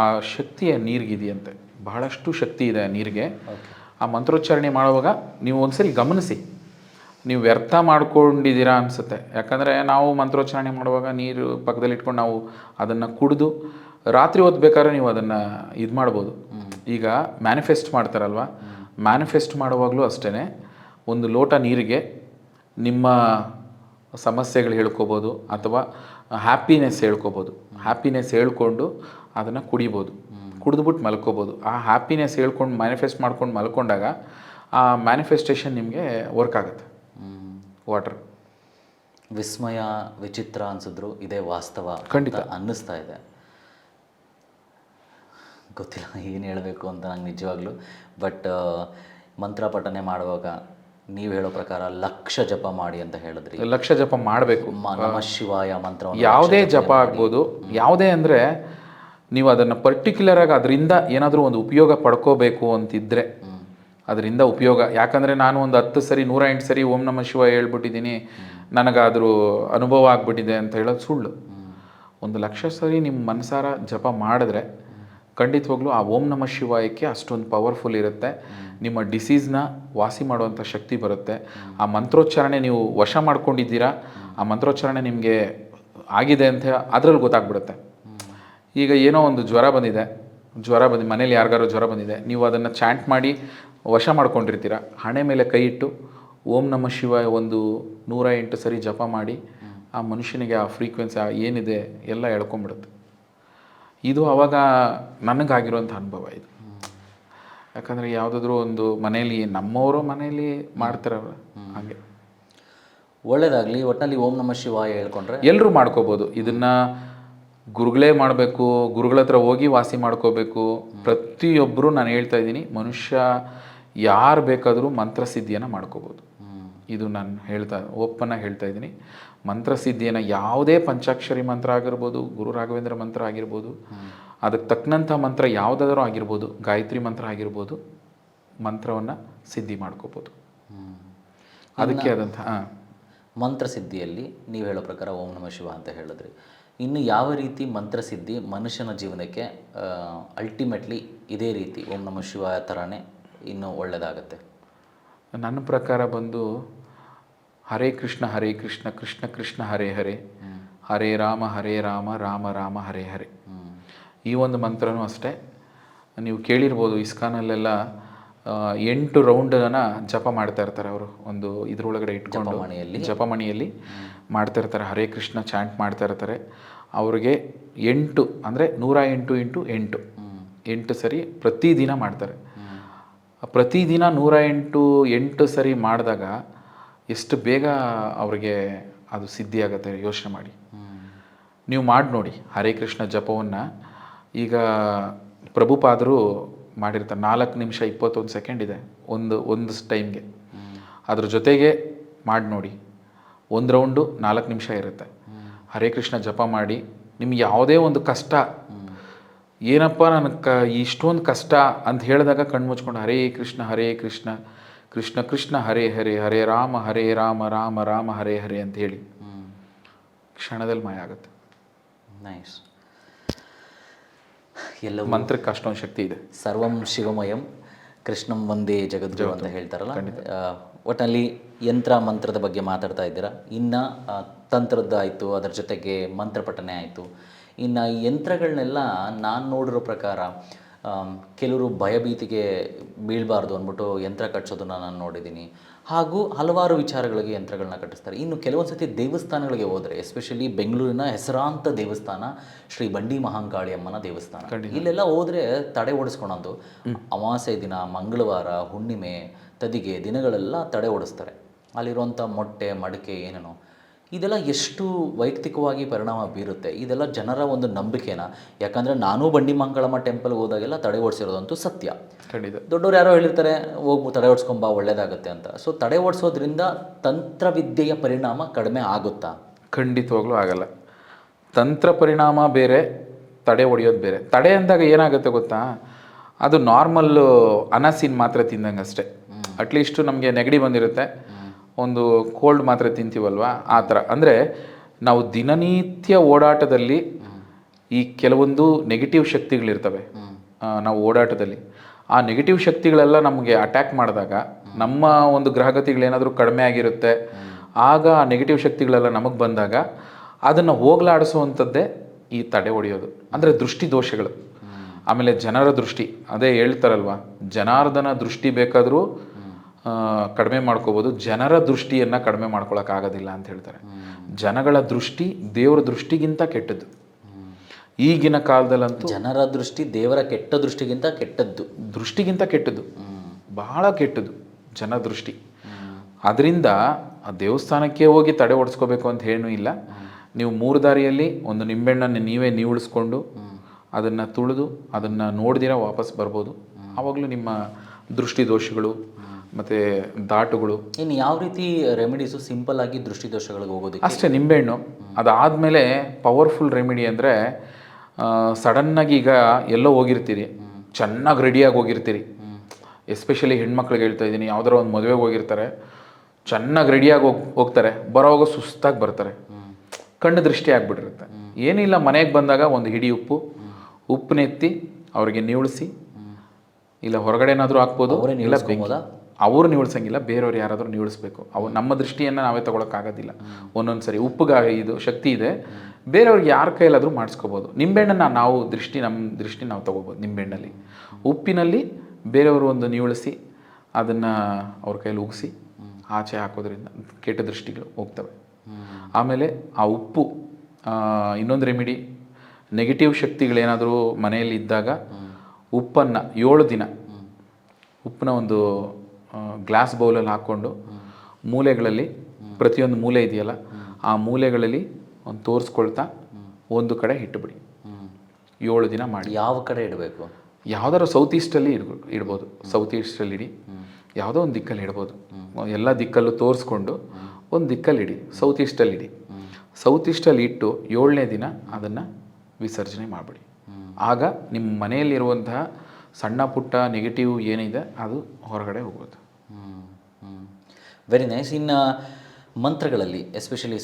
ಆ ಶಕ್ತಿಯ ನೀರಿಗಿದೆಯಂತೆ, ಬಹಳಷ್ಟು ಶಕ್ತಿ ಇದೆ ನೀರಿಗೆ. ಆ ಮಂತ್ರೋಚ್ಚಾರಣೆ ಮಾಡುವಾಗ ನೀವು ಒಂದ್ಸರಿ ಗಮನಿಸಿ, ನೀವು ವ್ಯರ್ಥ ಮಾಡ್ಕೊಂಡಿದ್ದೀರಾ ಅನಿಸುತ್ತೆ. ಯಾಕಂದರೆ ನಾವು ಮಂತ್ರೋಚ್ಚಾರಣೆ ಮಾಡುವಾಗ ನೀರು ಪಕ್ಕದಲ್ಲಿ ಇಟ್ಕೊಂಡು ನಾವು ಅದನ್ನು ಕುಡಿದು ರಾತ್ರಿ ಹೊತ್ತು ಬೇಕಾದ್ರೆ ನೀವು ಅದನ್ನು ಇದು ಮಾಡ್ಬೋದು. ಈಗ ಮ್ಯಾನಿಫೆಸ್ಟ್ ಮಾಡ್ತಾರಲ್ವ, ಮ್ಯಾನಿಫೆಸ್ಟ್ ಮಾಡುವಾಗಲೂ ಅಷ್ಟೇ, ಒಂದು ಲೋಟ ನೀರಿಗೆ ನಿಮ್ಮ ಸಮಸ್ಯೆಗಳು ಹೇಳ್ಕೊಬೋದು ಅಥವಾ ಹ್ಯಾಪಿನೆಸ್ ಹೇಳ್ಕೊಬೋದು. ಹ್ಯಾಪಿನೆಸ್ ಹೇಳ್ಕೊಂಡು ಅದನ್ನು ಕುಡಿಬೋದು, ಕುಡಿದ್ಬಿಟ್ಟು ಮಲ್ಕೋಬೋದು. ಆ ಹ್ಯಾಪಿನೆಸ್ ಹೇಳ್ಕೊಂಡು ಮ್ಯಾನಿಫೆಸ್ಟ್ ಮಾಡ್ಕೊಂಡು ಮಲ್ಕೊಂಡಾಗ ಆ ಮ್ಯಾನಿಫೆಸ್ಟೇಷನ್ ನಿಮಗೆ ವರ್ಕ್ ಆಗುತ್ತೆ. ವಾಟರ್ ವಿಸ್ಮಯ, ವಿಚಿತ್ರ ಅನಿಸಿದ್ರು ಇದೇ ವಾಸ್ತವ ಖಂಡಿತ ಅನ್ನಿಸ್ತಾ ಇದೆ. ಗೊತ್ತಿಲ್ಲ ಏನು ಹೇಳಬೇಕು ಅಂತ ನಂಗೆ ನಿಜವಾಗ್ಲೂ. ಬಟ್ ಮಂತ್ರ ಪಠನೆ ಮಾಡುವಾಗ ನೀವು ಹೇಳೋ ಪ್ರಕಾರ 1,00,000 ಜಪ ಮಾಡಿ ಅಂತ ಹೇಳಿದ್ರಿ. 1,00,000 ಜಪ ಮಾಡಬೇಕು. ನಮಃ ಶಿವಾಯ ಮಂತ್ರ ಯಾವುದೇ ಜಪ ಆಗ್ಬೋದು. ಯಾವುದೇ ಅಂದರೆ ನೀವು ಅದನ್ನು ಪರ್ಟಿಕ್ಯುಲರಾಗಿ ಅದರಿಂದ ಏನಾದರೂ ಒಂದು ಉಪಯೋಗ ಪಡ್ಕೋಬೇಕು ಅಂತಿದ್ದರೆ ಅದರಿಂದ ಉಪಯೋಗ. ಯಾಕಂದರೆ ನಾನು ಒಂದು 10 ಸರಿ 108 ಸರಿ ಓಂ ನಮಃ ಶಿವಾಯ ಹೇಳ್ಬಿಟ್ಟಿದ್ದೀನಿ, ನನಗಾದರೂ ಅನುಭವ ಆಗಿಬಿಟ್ಟಿದೆ ಅಂತ ಹೇಳೋದು ಸುಳ್ಳು. 1,00,000 ಸರಿ ನಿಮ್ಮ ಮನಸಾರ ಜಪ ಮಾಡಿದ್ರೆ ಖಂಡಿತವಾಗ್ಲೂ ಆ ಓಂ ನಮಃ ಶಿವಾಯಕ್ಕೆ ಅಷ್ಟೊಂದು ಪವರ್ಫುಲ್ ಇರುತ್ತೆ. ನಿಮ್ಮ ಡಿಸೀಸ್ನ ವಾಸಿ ಮಾಡುವಂಥ ಶಕ್ತಿ ಬರುತ್ತೆ. ಆ ಮಂತ್ರೋಚ್ಚಾರಣೆ ನೀವು ವಶ ಮಾಡ್ಕೊಂಡಿದ್ದೀರಾ, ಆ ಮಂತ್ರೋಚ್ಚಾರಣೆ ನಿಮಗೆ ಆಗಿದೆ ಅಂತ ಅದರಲ್ಲಿ ಗೊತ್ತಾಗ್ಬಿಡುತ್ತೆ. ಈಗ ಏನೋ ಒಂದು ಜ್ವರ ಬಂದಿದೆ, ಮನೇಲಿ ಯಾರಿಗಾರು ಜ್ವರ ಬಂದಿದೆ, ನೀವು ಅದನ್ನು ಚಾಂಟ್ ಮಾಡಿ ವಶ ಮಾಡ್ಕೊಂಡಿರ್ತೀರ. ಹಣೆ ಮೇಲೆ ಕೈ ಇಟ್ಟು ಓಂ ನಮಃ ಶಿವಾಯ ಒಂದು 108 ಸರಿ ಜಪ ಮಾಡಿ ಆ ಮನುಷ್ಯನಿಗೆ ಆ ಫ್ರೀಕ್ವೆನ್ಸಿ ಏನಿದೆ ಎಲ್ಲ ಎಳ್ಕೊಂಬಿಡುತ್ತೆ. ಇದು ಆವಾಗ ನನಗಾಗಿರುವಂಥ ಅನುಭವ ಇದು. ಯಾಕಂದರೆ ಯಾವುದಾದ್ರೂ ಒಂದು ಮನೇಲಿ, ನಮ್ಮವರು ಮನೇಲಿ ಮಾಡ್ತಾರಲ್ಲ, ಹಾಗೆ ಒಳ್ಳೇದಾಗಲಿ. ಒಟ್ಟಿನಲ್ಲಿ ಓಂ ನಮಃ ಶಿವಾಯ ಹೇಳ್ಕೊಂಡ್ರೆ ಎಲ್ಲರೂ ಮಾಡ್ಕೋಬೋದು. ಇದನ್ನು ಗುರುಗಳೇ ಮಾಡಬೇಕು, ಗುರುಗಳ ಹತ್ರ ಹೋಗಿ ವಾಸಿ ಮಾಡ್ಕೋಬೇಕು. ಪ್ರತಿಯೊಬ್ಬರು ನಾನು ಹೇಳ್ತಾ ಇದ್ದೀನಿ, ಮನುಷ್ಯ ಯಾರು ಬೇಕಾದರೂ ಮಂತ್ರಸಿದ್ಧಿಯನ್ನು ಮಾಡ್ಕೋಬೋದು. ಇದು ನಾನು ಓಪನ್ನಾಗಿ ಹೇಳ್ತಾ ಇದ್ದೀನಿ. ಮಂತ್ರಸಿದ್ಧಿಯನ್ನು ಯಾವುದೇ ಪಂಚಾಕ್ಷರಿ ಮಂತ್ರ ಆಗಿರ್ಬೋದು, ಗುರು ರಾಘವೇಂದ್ರ ಮಂತ್ರ ಆಗಿರ್ಬೋದು, ಅದಕ್ಕೆ ತಕ್ಕನಂಥ ಮಂತ್ರ ಯಾವುದಾದ್ರೂ ಆಗಿರ್ಬೋದು, ಗಾಯತ್ರಿ ಮಂತ್ರ ಆಗಿರ್ಬೋದು, ಮಂತ್ರವನ್ನು ಸಿದ್ಧಿ ಮಾಡ್ಕೋಬೋದು. ಅದಕ್ಕೆ ಆದಂಥ ಮಂತ್ರಸಿದ್ಧಿಯಲ್ಲಿ ನೀವು ಹೇಳೋ ಪ್ರಕಾರ ಓಂ ನಮಃ ಶಿವ ಅಂತ ಹೇಳಿದ್ರಿ. ಇನ್ನು ಯಾವ ರೀತಿ ಮಂತ್ರಸಿದ್ಧಿ ಮನುಷ್ಯನ ಜೀವನಕ್ಕೆ ಅಲ್ಟಿಮೇಟ್ಲಿ ಇದೇ ರೀತಿ ಓಂ ನಮಃ ಶಿವಾಯ ಥರನೇ ಇನ್ನೂ ಒಳ್ಳೆಯದಾಗತ್ತೆ? ನನ್ನ ಪ್ರಕಾರ ಬಂದು ಹರೇ ಕೃಷ್ಣ ಕೃಷ್ಣ ಕೃಷ್ಣ ಹರೇ ಹರೇ, ಹರೇ ರಾಮ ರಾಮ ರಾಮ ಹರೇ ಹರೇ. ಈ ಒಂದು ಮಂತ್ರನೂ ಅಷ್ಟೇ. ನೀವು ಕೇಳಿರ್ಬೋದು, ಇಸ್ಕಾನಲ್ಲೆಲ್ಲ 8 ರೌಂಡನ್ನು ಜಪ ಮಾಡ್ತಾ ಇರ್ತಾರೆ ಅವರು. ಒಂದು ಇದರೊಳಗಡೆ ಇಟ್ಕೊಂಡು ಜಪಮಣಿಯಲ್ಲಿ ಮಾಡ್ತಾ ಇರ್ತಾರೆ. ಹರೇ ಕೃಷ್ಣ ಚಾಂಟ್ ಮಾಡ್ತಾ ಇರ್ತಾರೆ. ಅವ್ರಿಗೆ 8 ಅಂದರೆ 108 × 8 ಸರಿ ಪ್ರತಿದಿನ ಮಾಡ್ತಾರೆ. ಪ್ರತಿದಿನ 108 ಸರಿ ಮಾಡಿದಾಗ ಎಷ್ಟು ಬೇಗ ಅವ್ರಿಗೆ ಅದು ಸಿದ್ಧಿ ಆಗುತ್ತೆ ಯೋಚನೆ ಮಾಡಿ. ನೀವು ಮಾಡಿ ನೋಡಿ ಹರೇ ಕೃಷ್ಣ ಜಪವನ್ನು. ಈಗ ಪ್ರಭುಪಾದರು ಮಾಡಿರ್ತಾರೆ. 4 ನಿಮಿಷ 21 ಸೆಕೆಂಡ್ ಇದೆ ಒಂದು ಟೈಮ್ಗೆ. ಅದ್ರ ಜೊತೆಗೆ ಮಾಡಿ ನೋಡಿ. ಒಂದು ರೌಂಡು 4 ನಿಮಿಷ ಇರುತ್ತೆ. ಹರೇ ಕೃಷ್ಣ ಜಪ ಮಾಡಿ. ನಿಮ್ಗೆ ಯಾವುದೇ ಒಂದು ಕಷ್ಟ, ಏನಪ್ಪ ನನಗೆ ಇಷ್ಟೊಂದು ಕಷ್ಟ ಅಂತ ಹೇಳಿದಾಗ ಕಣ್ಣು ಮುಚ್ಕೊಂಡು ಹರೇ ಕೃಷ್ಣ ಕೃಷ್ಣ ಕೃಷ್ಣ ಹರೇ ಹರೇ ಹರೇ ರಾಮ ರಾಮ ರಾಮ ಹರೇ ಹರೇ ಅಂತ ಹೇಳಿ ಕ್ಷಣದಲ್ಲಿ ಮಾಯ ಆಗುತ್ತೆ. ನೈಸ್. ಎಲ್ಲ ಮಂತ್ರಕ್ಕೆ ಅಷ್ಟೊಂದು ಶಕ್ತಿ ಇದೆ. ಸರ್ವಂ ಶಿವಮಯಂ ಕೃಷ್ಣಂ ಒಂದೇ ಜಗದ್ಗುರು ಅಂತ ಹೇಳ್ತಾರಲ್ಲ. ಒಟ್ಟಿನಲ್ಲಿ ಯಂತ್ರ ಮಂತ್ರದ ಬಗ್ಗೆ ಮಾತಾಡ್ತಾ ಇದ್ದೀರಾ. ಇನ್ನು ತಂತ್ರದ್ದಾಯಿತು, ಅದರ ಜೊತೆಗೆ ಮಂತ್ರಪಠನೆ ಆಯಿತು. ಇನ್ನು ಈ ಯಂತ್ರಗಳನ್ನೆಲ್ಲ ನಾನು ನೋಡಿರೋ ಪ್ರಕಾರ ಕೆಲವರು ಭಯಭೀತಿಗೆ ಬೀಳಬಾರ್ದು ಅಂದ್ಬಿಟ್ಟು ಯಂತ್ರ ಕಟ್ಟಿಸೋದನ್ನು ನಾನು ನೋಡಿದ್ದೀನಿ. ಹಾಗೂ ಹಲವಾರು ವಿಚಾರಗಳಿಗೆ ಯಂತ್ರಗಳನ್ನ ಕಟ್ಟಿಸ್ತಾರೆ. ಇನ್ನು ಕೆಲವೊಂದು ಸತಿ ದೇವಸ್ಥಾನಗಳಿಗೆ ಹೋದರೆ, ಎಸ್ಪೆಷಲಿ ಬೆಂಗಳೂರಿನ ಹೆಸರಾಂತ ದೇವಸ್ಥಾನ ಶ್ರೀ ಬಂಡಿ ಮಹಾಂಕಾಳಿ ಅಮ್ಮನ ದೇವಸ್ಥಾನ, ಇಲ್ಲೆಲ್ಲ ಹೋದರೆ ತಡೆ ಓಡಿಸ್ಕೊಳೋದು. ಅಮಾವಾಸ್ಯೆ ದಿನ, ಮಂಗಳವಾರ, ಹುಣ್ಣಿಮೆ, ತದಿಗೆ ದಿನಗಳೆಲ್ಲ ತಡೆ ಓಡಿಸ್ತಾರೆ. ಅಲ್ಲಿರುವಂಥ ಮೊಟ್ಟೆ ಮಡಿಕೆ ಏನೇನೋ ಇದೆಲ್ಲ ಎಷ್ಟು ವೈಯಕ್ತಿಕವಾಗಿ ಪರಿಣಾಮ ಬೀರುತ್ತೆ. ಇದೆಲ್ಲ ಜನರ ಒಂದು ನಂಬಿಕೆನ. ಯಾಕಂದರೆ ನಾನೂ ಬಂಡಿ ಮಹಾಂಕಾಳಮ್ಮ ಟೆಂಪಲ್ಗೆ ಹೋದಾಗೆಲ್ಲ ತಡೆ ಓಡಿಸಿರೋದಂತೂ ಸತ್ಯ. ದೊಡ್ಡವ್ರು ಯಾರೋ ಹೇಳಿರ್ತಾರೆ ಹೋಗಿ ತಡೆ ಓಡಿಸ್ಕೊಂಬ ಒಳ್ಳೇದಾಗುತ್ತೆ ಅಂತ. ಸೊ ತಡೆ ಓಡಿಸೋದ್ರಿಂದ ತಂತ್ರವಿದ್ಯೆಯ ಪರಿಣಾಮ ಕಡಿಮೆ ಆಗುತ್ತಾ? ಖಂಡಿತವಾಗ್ಲೂ ಆಗಲ್ಲ. ತಂತ್ರ ಪರಿಣಾಮ ಬೇರೆ, ತಡೆ ಹೊಡೆಯೋದು ಬೇರೆ. ತಡೆ ಅಂದಾಗ ಏನಾಗುತ್ತೆ ಗೊತ್ತಾ, ಅದು ನಾರ್ಮಲ್ಲು ಅನಾಸಿನ್ ಮಾತ್ರೆ ತಿಂದಂಗೆ ಅಷ್ಟೇ. ಅಟ್ಲೀಸ್ಟು ನಮಗೆ ನೆಗಡಿ ಬಂದಿರುತ್ತೆ, ಒಂದು ಕೋಲ್ಡ್ ಮಾತ್ರೆ ತಿಂತೀವಲ್ವ, ಆ ಥರ. ಅಂದರೆ ನಾವು ದಿನನಿತ್ಯ ಓಡಾಟದಲ್ಲಿ ಈ ಕೆಲವೊಂದು ನೆಗೆಟಿವ್ ಶಕ್ತಿಗಳಿರ್ತವೆ. ನಾವು ಓಡಾಟದಲ್ಲಿ ಆ ನೆಗೆಟಿವ್ ಶಕ್ತಿಗಳೆಲ್ಲ ನಮಗೆ ಅಟ್ಯಾಕ್ ಮಾಡಿದಾಗ, ನಮ್ಮ ಒಂದು ಗ್ರಹಗತಿಗಳೇನಾದರೂ ಕಡಿಮೆ ಆಗಿರುತ್ತೆ, ಆಗ ಆ ನೆಗೆಟಿವ್ ಶಕ್ತಿಗಳೆಲ್ಲ ನಮಗೆ ಬಂದಾಗ ಅದನ್ನು ಹೋಗಲಾಡಿಸುವಂಥದ್ದೇ ಈ ತಡೆ ಹೊಡೆಯೋದು. ಅಂದರೆ ದೃಷ್ಟಿ ದೋಷಗಳು. ಆಮೇಲೆ ಜನರ ದೃಷ್ಟಿ, ಅದೇ ಹೇಳ್ತಾರಲ್ವ, ಜನಾರ್ದನ ದೃಷ್ಟಿ ಬೇಕಾದರೂ ಕಡಿಮೆ ಮಾಡ್ಕೋಬೋದು, ಜನರ ದೃಷ್ಟಿಯನ್ನು ಕಡಿಮೆ ಮಾಡ್ಕೊಳಕ್ಕಾಗೋದಿಲ್ಲ ಅಂತ ಹೇಳ್ತಾರೆ. ಜನಗಳ ದೃಷ್ಟಿ ದೇವರ ದೃಷ್ಟಿಗಿಂತ ಕೆಟ್ಟದ್ದು. ಈಗಿನ ಕಾಲದಲ್ಲಂತೂ ಜನರ ದೃಷ್ಟಿ ದೇವರ ಕೆಟ್ಟ ದೃಷ್ಟಿಗಿಂತ ಕೆಟ್ಟದ್ದು, ಬಹಳ ಕೆಟ್ಟದ್ದು ಜನ ದೃಷ್ಟಿ. ಅದರಿಂದ ಆ ದೇವಸ್ಥಾನಕ್ಕೆ ಹೋಗಿ ತಡೆ ಓಡಿಸ್ಕೋಬೇಕು ಅಂತ ಏನೂ ಇಲ್ಲ. ನೀವು 3 ದಾರಿಯಲ್ಲಿ ಒಂದು ನಿಂಬೆಹಣ್ಣನ್ನು ನೀವೇ ನೀವುಳಿಸ್ಕೊಂಡು ಅದನ್ನು ತುಳಿದು ಅದನ್ನು ನೋಡ್ದಿರ ವಾಪಸ್ ಬರ್ಬೋದು. ಆವಾಗಲೂ ನಿಮ್ಮ ದೃಷ್ಟಿ ದೋಷಗಳು ಮತ್ತು ದಾಟುಗಳು. ಇನ್ನು ಯಾವ ರೀತಿ ರೆಮಿಡೀಸು ಸಿಂಪಲ್ ಆಗಿ ದೃಷ್ಟಿ ದೋಷಗಳಿಗೆ ಹೋಗೋದಕ್ಕೆ? ಅಷ್ಟೇ, ನಿಂಬೆಹಣ್ಣು. ಅದಾದಮೇಲೆ ಪವರ್ಫುಲ್ ರೆಮಿಡಿ ಅಂದರೆ, ಸಡನ್ನಾಗಿ ಈಗ ಎಲ್ಲೋ ಹೋಗಿರ್ತೀರಿ, ಚೆನ್ನಾಗಿ ರೆಡಿಯಾಗಿ ಹೋಗಿರ್ತೀರಿ. ಎಸ್ಪೆಷಲಿ ಹೆಣ್ಮಕ್ಳಿಗೆ ಹೇಳ್ತಾ ಇದ್ದೀನಿ, ಯಾವುದಾರ ಒಂದು ಮದುವೆಗೆ ಹೋಗಿರ್ತಾರೆ, ಚೆನ್ನಾಗಿ ರೆಡಿಯಾಗಿ ಹೋಗ್ತಾರೆ, ಬರೋವಾಗ ಸುಸ್ತಾಗಿ ಬರ್ತಾರೆ, ಕಣ್ಣು ದೃಷ್ಟಿ ಆಗಿಬಿಟ್ಟಿರುತ್ತೆ. ಏನಿಲ್ಲ, ಮನೆಗೆ ಬಂದಾಗ ಒಂದು ಹಿಡಿ ಉಪ್ಪನ್ನೆತ್ತಿ ಅವ್ರಿಗೆ ನೀವುಳಿಸಿ, ಇಲ್ಲ ಹೊರಗಡೆ ಏನಾದರೂ ಹಾಕ್ಬೋದು, ಇಲ್ಲ ಅವ್ರು ನೀವುಳ್ಸಂಗಿಲ್ಲ, ಬೇರೆಯವ್ರು ಯಾರಾದರೂ ನೀವುಳಿಸ್ಬೇಕು. ನಮ್ಮ ದೃಷ್ಟಿಯನ್ನು ನಾವೇ ತೊಗೊಳಕ್ಕಾಗೋದಿಲ್ಲ. ಒಂದೊಂದು ಸರಿ ಉಪ್ಪುಗಾಗಿ ಇದು ಶಕ್ತಿ ಇದೆ, ಬೇರೆಯವ್ರಿಗೆ ಯಾರ ಕೈಲಾದರೂ ಮಾಡಿಸ್ಕೋಬೋದು. ನಿಂಬೆಹಣ್ಣನ್ನು ನಮ್ಮ ದೃಷ್ಟಿ ನಾವು ತೊಗೋಬೋದು. ನಿಂಬೆಹಣ್ಣಲ್ಲಿ ಉಪ್ಪಿನಲ್ಲಿ ಬೇರೆಯವರು ಒಂದು ನೀವುಳಿಸಿ ಅದನ್ನು ಅವ್ರ ಕೈಯಲ್ಲಿ ಉಗಿಸಿ ಆಚೆ ಹಾಕೋದ್ರಿಂದ ಕೆಟ್ಟ ದೃಷ್ಟಿಗಳು ಹೋಗ್ತವೆ. ಆಮೇಲೆ ಆ ಉಪ್ಪು, ಇನ್ನೊಂದು ರೆಮಿಡಿ, ನೆಗೆಟಿವ್ ಶಕ್ತಿಗಳೇನಾದರೂ ಮನೆಯಲ್ಲಿ ಇದ್ದಾಗ ಉಪ್ಪನ್ನು 7 ದಿನ ಉಪ್ಪನ್ನ ಒಂದು ಗ್ಲಾಸ್ ಬೌಲಲ್ಲಿ ಹಾಕ್ಕೊಂಡು ಮೂಲೆಗಳಲ್ಲಿ, ಪ್ರತಿಯೊಂದು ಮೂಲೆ ಇದೆಯಲ್ಲ ಆ ಮೂಲೆಗಳಲ್ಲಿ ಒಂದು ತೋರಿಸ್ಕೊಳ್ತಾ ಒಂದು ಕಡೆ ಇಟ್ಟುಬಿಡಿ. 7 ದಿನ ಮಾಡಿ. ಯಾವ ಕಡೆ ಇಡಬೇಕು? ಯಾವುದಾದ್ರು ಸೌತ್ ಈಸ್ಟಲ್ಲಿ ಇಡ್ಬೋದು. ಸೌತ್ ಈಸ್ಟಲ್ಲಿ ಇಡಿ, ಯಾವುದೋ ಒಂದು ದಿಕ್ಕಲ್ಲಿ ಇಡ್ಬೋದು. ಎಲ್ಲ ದಿಕ್ಕಲ್ಲೂ ತೋರಿಸ್ಕೊಂಡು ಒಂದು ದಿಕ್ಕಲ್ಲಿ ಇಡಿ, ಸೌತ್ ಈಸ್ಟಲ್ಲಿ ಇಡಿ. ಸೌತ್ ಈಸ್ಟಲ್ಲಿ ಇಟ್ಟು 7ನೇ ದಿನ ಅದನ್ನು ವಿಸರ್ಜನೆ ಮಾಡಿಬಿಡಿ. ಆಗ ನಿಮ್ಮ ಮನೆಯಲ್ಲಿರುವಂತಹ ಸಣ್ಣ ಪುಟ್ಟ ನೆಗೆಟಿವ್ ಏನಿದೆ ಅದು ಹೊರಗಡೆ ಹೋಗೋದು. Very nice. ಇನ್ನು ಮಂತ್ರಗಳಲ್ಲಿ ಎಸ್ಪೆಷಲಿ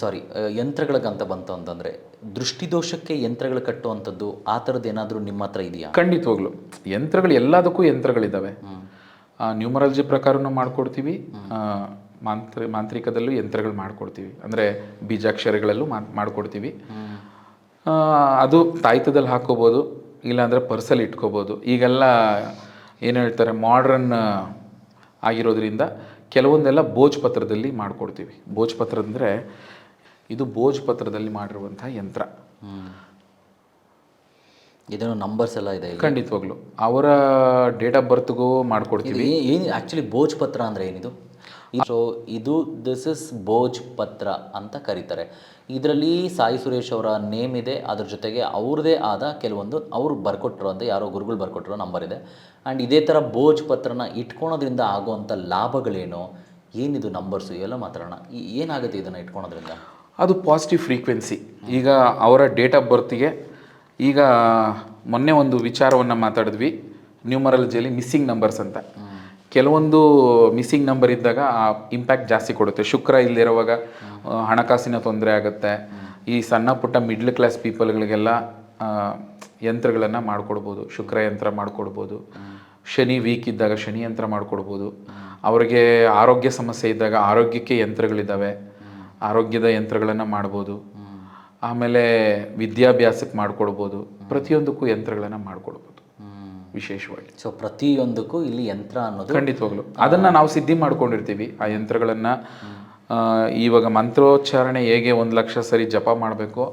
ಯಂತ್ರಗಳಿಗಂತ ಬಂತು ಅಂತಂದರೆ, ದೃಷ್ಟಿದೋಷಕ್ಕೆ ಯಂತ್ರಗಳು ಕಟ್ಟುವಂಥದ್ದು ಆ ಥರದ್ದು ಏನಾದರೂ ನಿಮ್ಮ ಹತ್ರ ಇದೆಯಾ? ಖಂಡಿತವಾಗ್ಲು ಯಂತ್ರಗಳು, ಎಲ್ಲದಕ್ಕೂ ಯಂತ್ರಗಳಿದ್ದಾವೆ. ನ್ಯೂಮರಾಲಜಿ ಪ್ರಕಾರನೂ ಮಾಡ್ಕೊಡ್ತೀವಿ, ಮಾಂತ್ರಿಕದಲ್ಲೂ ಯಂತ್ರಗಳು ಮಾಡ್ಕೊಡ್ತೀವಿ. ಅಂದರೆ ಬೀಜಾಕ್ಷರಗಳಲ್ಲೂ ಮಾಡ್ಕೊಡ್ತೀವಿ. ಅದು ತಾಯ್ತದಲ್ಲಿ ಹಾಕ್ಕೋಬೋದು, ಇಲ್ಲಾಂದರೆ ಪರ್ಸಲ್ಲಿ ಇಟ್ಕೋಬೋದು. ಈಗೆಲ್ಲ ಏನು ಹೇಳ್ತಾರೆ, ಮಾಡ್ರನ್ ಆಗಿರೋದ್ರಿಂದ ಕೆಲವೊಂದೆಲ್ಲ ಭೋಜಪತ್ರದಲ್ಲಿ ಮಾಡಿಕೊಡ್ತೀವಿ. ಭೋಜಪತ್ರ ಅಂದರೆ ಇದು ಭೋಜಪತ್ರದಲ್ಲಿ ಮಾಡಿರುವಂಥ ಯಂತ್ರ. ಇದನ್ನು ನಂಬರ್ಸ್ ಎಲ್ಲ ಇದೆ ಖಂಡಿತವಾಗ್ಲು ಅವರ ಡೇಟ್ ಆಫ್ ಬರ್ತ್ಗೂ ಮಾಡಿಕೊಡ್ತೀವಿ. ಏನು ಆ್ಯಕ್ಚುಲಿ ಭೋಜಪತ್ರ ಅಂದರೆ ಏನಿದು? ಸೊ ಇದು ದಿಸ್ ಇಸ್ ಭೋಜ್ ಪತ್ರ ಅಂತ ಕರೀತಾರೆ. ಇದರಲ್ಲಿ ಸಾಯಿ ಸುರೇಶ್ ಅವರ ನೇಮ್ ಇದೆ, ಅದ್ರ ಜೊತೆಗೆ ಅವ್ರದ್ದೇ ಆದ ಕೆಲವೊಂದು ಅವ್ರು ಬರ್ಕೊಟ್ಟಿರೋ ಅಂತ ಯಾರೋ ಗುರುಗಳು ಬರ್ಕೊಟ್ಟಿರೋ ನಂಬರ್ ಇದೆ. ಆ್ಯಂಡ್ ಇದೇ ಥರ ಭೋಜ್ ಪತ್ರನ ಇಟ್ಕೊಳೋದ್ರಿಂದ ಆಗುವಂಥ ಲಾಭಗಳೇನು, ಏನಿದು ನಂಬರ್ಸು ಇವೆಲ್ಲ ಮಾತಾಡೋಣ. ಏನಾಗುತ್ತೆ ಇದನ್ನು ಇಟ್ಕೊಳೋದ್ರಿಂದ? ಅದು ಪಾಸಿಟಿವ್ ಫ್ರೀಕ್ವೆನ್ಸಿ. ಈಗ ಅವರ ಡೇಟ್ ಆಫ್ ಬರ್ತಿಗೆ ಈಗ ಮೊನ್ನೆ ಒಂದು ವಿಚಾರವನ್ನು ಮಾತಾಡಿದ್ವಿ, ನ್ಯೂಮರಾಲಜಿಯಲ್ಲಿ ಮಿಸ್ಸಿಂಗ್ ನಂಬರ್ಸ್ ಅಂತ. ಕೆಲವೊಂದು ಮಿಸ್ಸಿಂಗ್ ನಂಬರ್ ಇದ್ದಾಗ ಆ ಇಂಪ್ಯಾಕ್ಟ್ ಜಾಸ್ತಿ ಕೊಡುತ್ತೆ. ಶುಕ್ರ ಇಲ್ಲಿರುವಾಗ ಹಣಕಾಸಿನ ತೊಂದರೆ ಆಗುತ್ತೆ. ಈ ಸಣ್ಣ ಪುಟ್ಟ ಮಿಡ್ಲ್ ಕ್ಲಾಸ್ ಪೀಪಲ್ಗಳಿಗೆಲ್ಲ ಯಂತ್ರಗಳನ್ನು ಮಾಡಿಕೊಡ್ಬೋದು, ಶುಕ್ರ ಯಂತ್ರ ಮಾಡಿಕೊಡ್ಬೋದು. ಶನಿ ವೀಕ್ ಇದ್ದಾಗ ಶನಿ ಯಂತ್ರ ಮಾಡಿಕೊಡ್ಬೋದು. ಅವರಿಗೆ ಆರೋಗ್ಯ ಸಮಸ್ಯೆ ಇದ್ದಾಗ ಆರೋಗ್ಯಕ್ಕೆ ಯಂತ್ರಗಳಿದ್ದಾವೆ, ಆರೋಗ್ಯದ ಯಂತ್ರಗಳನ್ನು ಮಾಡ್ಬೋದು. ಆಮೇಲೆ ವಿದ್ಯಾಭ್ಯಾಸಕ್ಕೆ ಮಾಡಿಕೊಡ್ಬೋದು. ಪ್ರತಿಯೊಂದಕ್ಕೂ ಯಂತ್ರಗಳನ್ನು ಮಾಡಿಕೊಡ್ಬೋದು ವಿಶೇಷವಾಗಿ. ಸೊ ಪ್ರತಿಯೊಂದಕ್ಕೂ ಇಲ್ಲಿ ಯಂತ್ರ ಅನ್ನೋದು ಖಂಡಿತವಾಗ್ಲು ಅದನ್ನು ನಾವು ಸಿದ್ಧಿ ಮಾಡ್ಕೊಂಡಿರ್ತೀವಿ. ಆ ಯಂತ್ರಗಳನ್ನು ಇವಾಗ ಮಂತ್ರೋಚ್ಚಾರಣೆ ಹೇಗೆ 1,00,000 ಸರಿ ಜಪ ಮಾಡಬೇಕು,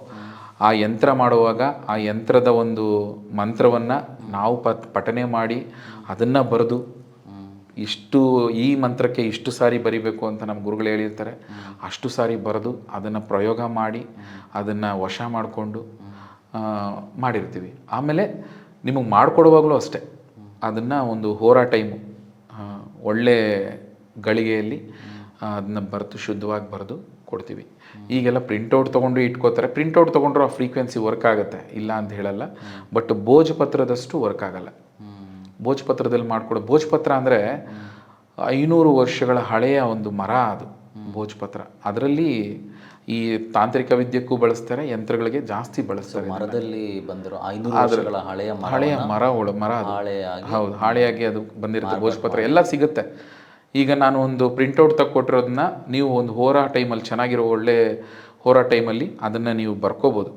ಆ ಯಂತ್ರ ಮಾಡುವಾಗ ಆ ಯಂತ್ರದ ಒಂದು ಮಂತ್ರವನ್ನು ನಾವು ಪಠನೆ ಮಾಡಿ ಅದನ್ನು ಬರೆದು ಇಷ್ಟು ಈ ಮಂತ್ರಕ್ಕೆ ಇಷ್ಟು ಸಾರಿ ಬರಿಬೇಕು ಅಂತ ನಮ್ಮ ಗುರುಗಳು ಹೇಳಿರ್ತಾರೆ, ಅಷ್ಟು ಸಾರಿ ಬರೆದು ಅದನ್ನು ಪ್ರಯೋಗ ಮಾಡಿ ಅದನ್ನು ವಶ ಮಾಡಿಕೊಂಡು ಮಾಡಿರ್ತೀವಿ. ಆಮೇಲೆ ನಿಮಗೆ ಮಾಡಿಕೊಡುವಾಗಲೂ ಅಷ್ಟೇ ಅದನ್ನು ಒಂದು ಹೋರಾ ಟೈಮು ಒಳ್ಳೆ ಗಳಿಗೆಯಲ್ಲಿ ಅದನ್ನ ಬರೆದು ಶುದ್ಧವಾಗಿ ಬರೆದು ಕೊಡ್ತೀವಿ. ಈಗೆಲ್ಲ ಪ್ರಿಂಟೌಟ್ ತೊಗೊಂಡು ಇಟ್ಕೋತಾರೆ. ಪ್ರಿಂಟೌಟ್ ತೊಗೊಂಡ್ರು ಆ ಫ್ರೀಕ್ವೆನ್ಸಿ ವರ್ಕ್ ಆಗುತ್ತೆ, ಇಲ್ಲ ಅಂತ ಹೇಳಲ್ಲ. ಬಟ್ ಭೋಜಪತ್ರದಷ್ಟು ವರ್ಕ್ ಆಗಲ್ಲ. ಭೋಜಪತ್ರದಲ್ಲಿ ಮಾಡಿಕೊಡೋ ಭೋಜಪತ್ರ ಅಂದರೆ 500 ವರ್ಷಗಳ ಹಳೆಯ ಒಂದು ಮರ ಅದು ಭೋಜಪತ್ರ. ಅದರಲ್ಲಿ ಈ ತಾಂತ್ರಿಕ ವಿದ್ಯೆಗೂ ಬಳಸ್ತಾರೆ, ಯಂತ್ರಗಳಿಗೆ ಜಾಸ್ತಿ ಬಳಸ್ತಾರೆ. ಮರದಲ್ಲಿ ಬಂದಿರೋ 500 ವರ್ಷಗಳ ಹಳೆಯ ಮರ ಹೌದು, ಹಾಳೆಯಾಗಿ ಅದು ಬಂದಿರುತ್ತೆ ಭೋಜಪತ್ರ. ಎಲ್ಲ ಸಿಗುತ್ತೆ. ಈಗ ನಾನು ಒಂದು ಪ್ರಿಂಟೌಟ್ ತಗೊಟ್ಟಿರೋದನ್ನ ನೀವು ಒಂದು ಹೋರಾ ಟೈಮಲ್ಲಿ ಚೆನ್ನಾಗಿರೋ ಒಳ್ಳೆ ಹೋರಾ ಟೈಮಲ್ಲಿ ಅದನ್ನು ನೀವು ಬರ್ಕೋಬೋದು.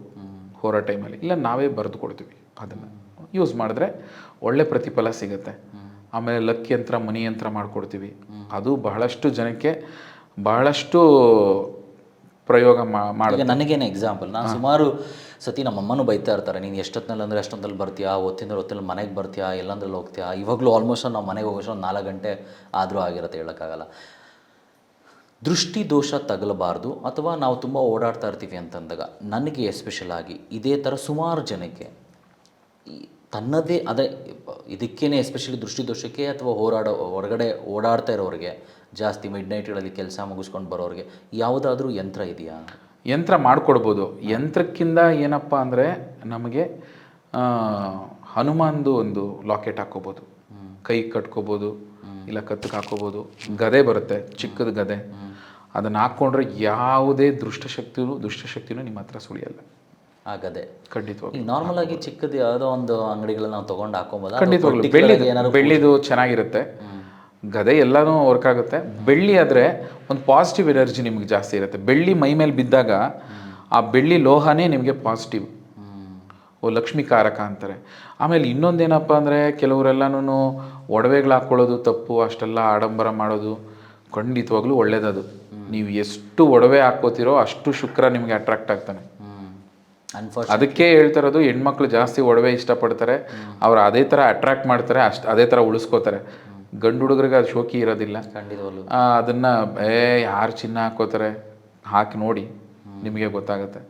ಹೋರಾ ಟೈಮಲ್ಲಿ ಇಲ್ಲ ನಾವೇ ಬರೆದು ಕೊಡ್ತೀವಿ. ಅದನ್ನು ಯೂಸ್ ಮಾಡಿದ್ರೆ ಒಳ್ಳೆ ಪ್ರತಿಫಲ ಸಿಗುತ್ತೆ. ಆಮೇಲೆ ಲಕ್ ಯಂತ್ರ, ಮನಿ ಯಂತ್ರ ಮಾಡಿಕೊಡ್ತೀವಿ. ಅದು ಬಹಳಷ್ಟು ಜನಕ್ಕೆ ಬಹಳಷ್ಟು ಪ್ರಯೋಗ ಮಾಡಿ. ನನಗೇನು ಎಕ್ಸಾಂಪಲ್, ನಾನು ಸುಮಾರು ಸತಿ ನಮ್ಮಮ್ಮನೂ ಬೈತಾ ಇರ್ತಾರೆ, ನೀನು ಎಷ್ಟೊತ್ತಿನಲ್ಲಿ ಅಂದರೆ ಎಷ್ಟೊತ್ತಲ್ಲಿ ಬರ್ತೀಯಾ, ಹೊತ್ತಿನಲ್ಲಿ ಮನೆಗೆ ಬರ್ತೀಯಾ, ಎಲ್ಲಂದ್ರಲ್ಲಿ ಹೋಗ್ತೀಯಾ. ಇವಾಗಲೂ ಆಲ್ಮೋಸ್ಟ್ ನಾವು ಮನೆಗೆ ಹೋಗೋಷ್ಟು ಒಂದು 4 ಗಂಟೆ ಆದರೂ ಆಗಿರುತ್ತೆ, ಹೇಳೋಕ್ಕಾಗಲ್ಲ. ದೃಷ್ಟಿ ದೋಷ ತಗಲಬಾರ್ದು ಅಥವಾ ನಾವು ತುಂಬ ಓಡಾಡ್ತಾ ಇರ್ತೀವಿ ಅಂತಂದಾಗ ನನಗೆ ಎಸ್ಪೆಷಲ್ ಆಗಿ ಇದೇ ಥರ ಸುಮಾರು ಜನಕ್ಕೆ ತನ್ನದೇ ಅದೇ ಇದಕ್ಕೇ ಎಸ್ಪೆಷಲಿ ದೃಷ್ಟಿ ದೋಷಕ್ಕೆ ಅಥವಾ ಹೊರಗಡೆ ಓಡಾಡ್ತಾ ಇರೋರಿಗೆ, ಜಾಸ್ತಿ ಮಿಡ್ ನೈಟ್ಗಳಲ್ಲಿ ಕೆಲಸ ಮುಗಿಸ್ಕೊಂಡು ಬರೋರಿಗೆ ಯಾವುದಾದ್ರೂ ಯಂತ್ರ ಇದೆಯಾ? ಯಂತ್ರ ಮಾಡಿಕೊಡ್ಬೋದು. ಯಂತ್ರಕ್ಕಿಂತ ಏನಪ್ಪ ಅಂದರೆ ನಮಗೆ ಹನುಮಾನ್ದು ಒಂದು ಲಾಕೆಟ್ ಹಾಕ್ಕೋಬೋದು, ಕೈಗೆ ಕಟ್ಕೋಬೋದು, ಇಲ್ಲ ಕತ್ತಿಗೆ ಹಾಕ್ಕೋಬೋದು. ಗದೆ ಬರುತ್ತೆ, ಚಿಕ್ಕದ ಗದೆ. ಅದನ್ನು ಹಾಕ್ಕೊಂಡ್ರೆ ಯಾವುದೇ ದುಷ್ಟಶಕ್ತಿನೂ ನಿಮ್ಮ ಹತ್ರ ಸುಳಿಯಲ್ಲ. ಆಗದೆ ಖಂಡಿತವಾಗಿ. ನಾರ್ಮಲ್ ಆಗಿ ಚಿಕ್ಕದು ಯಾವುದೋ ಒಂದು ಅಂಗಡಿಗಳನ್ನ ನಾವು ತೊಗೊಂಡು ಹಾಕೊಬೋದು. ಖಂಡಿತವಾಗ್ಲೂ ಬೆಳ್ಳಿದು ಚೆನ್ನಾಗಿರುತ್ತೆ. ಗದೆ ಎಲ್ಲನೂ ವರ್ಕ್ ಆಗುತ್ತೆ. ಬೆಳ್ಳಿ ಆದರೆ ಒಂದು ಪಾಸಿಟಿವ್ ಎನರ್ಜಿ ನಿಮಗೆ ಜಾಸ್ತಿ ಇರುತ್ತೆ. ಬೆಳ್ಳಿ ಮೈ ಮೇಲೆ ಬಿದ್ದಾಗ ಆ ಬೆಳ್ಳಿ ಲೋಹನೇ ನಿಮಗೆ ಪಾಸಿಟಿವ್, ಲಕ್ಷ್ಮೀಕಾರಕ ಅಂತಾರೆ. ಆಮೇಲೆ ಇನ್ನೊಂದೇನಪ್ಪ ಅಂದರೆ ಕೆಲವರೆಲ್ಲನೂ ಒಡವೆಗಳು ಹಾಕ್ಕೊಳ್ಳೋದು ತಪ್ಪು, ಅಷ್ಟೆಲ್ಲ ಆಡಂಬರ ಮಾಡೋದು ಖಂಡಿತವಾಗ್ಲೂ ಒಳ್ಳೇದದು. ನೀವು ಎಷ್ಟು ಒಡವೆ ಹಾಕ್ಕೋತೀರೋ ಅಷ್ಟು ಶುಕ್ರ ನಿಮಗೆ ಅಟ್ರಾಕ್ಟ್ ಆಗ್ತಾನೆ. ಅದಕ್ಕೆ ಹೇಳ್ತಾ ಇರೋದು, ಹೆಣ್ಮಕ್ಳು ಜಾಸ್ತಿ ಒಡವೆ ಇಷ್ಟಪಡ್ತಾರೆ, ಅವ್ರು ಅದೇ ಥರ ಅಟ್ರಾಕ್ಟ್ ಮಾಡ್ತಾರೆ, ಅದೇ ಥರ ಉಳಿಸ್ಕೋತಾರೆ. ಗಂಡು ಹುಡುಗರಿಗೆ ಅದು ಶೋಕಿ ಇರೋದಿಲ್ಲ. ಅದನ್ನು ಯಾರು ಚಿನ್ನ ಹಾಕೋತಾರೆ, ಹಾಕಿ ನೋಡಿ ನಿಮಗೆ ಗೊತ್ತಾಗುತ್ತೆ,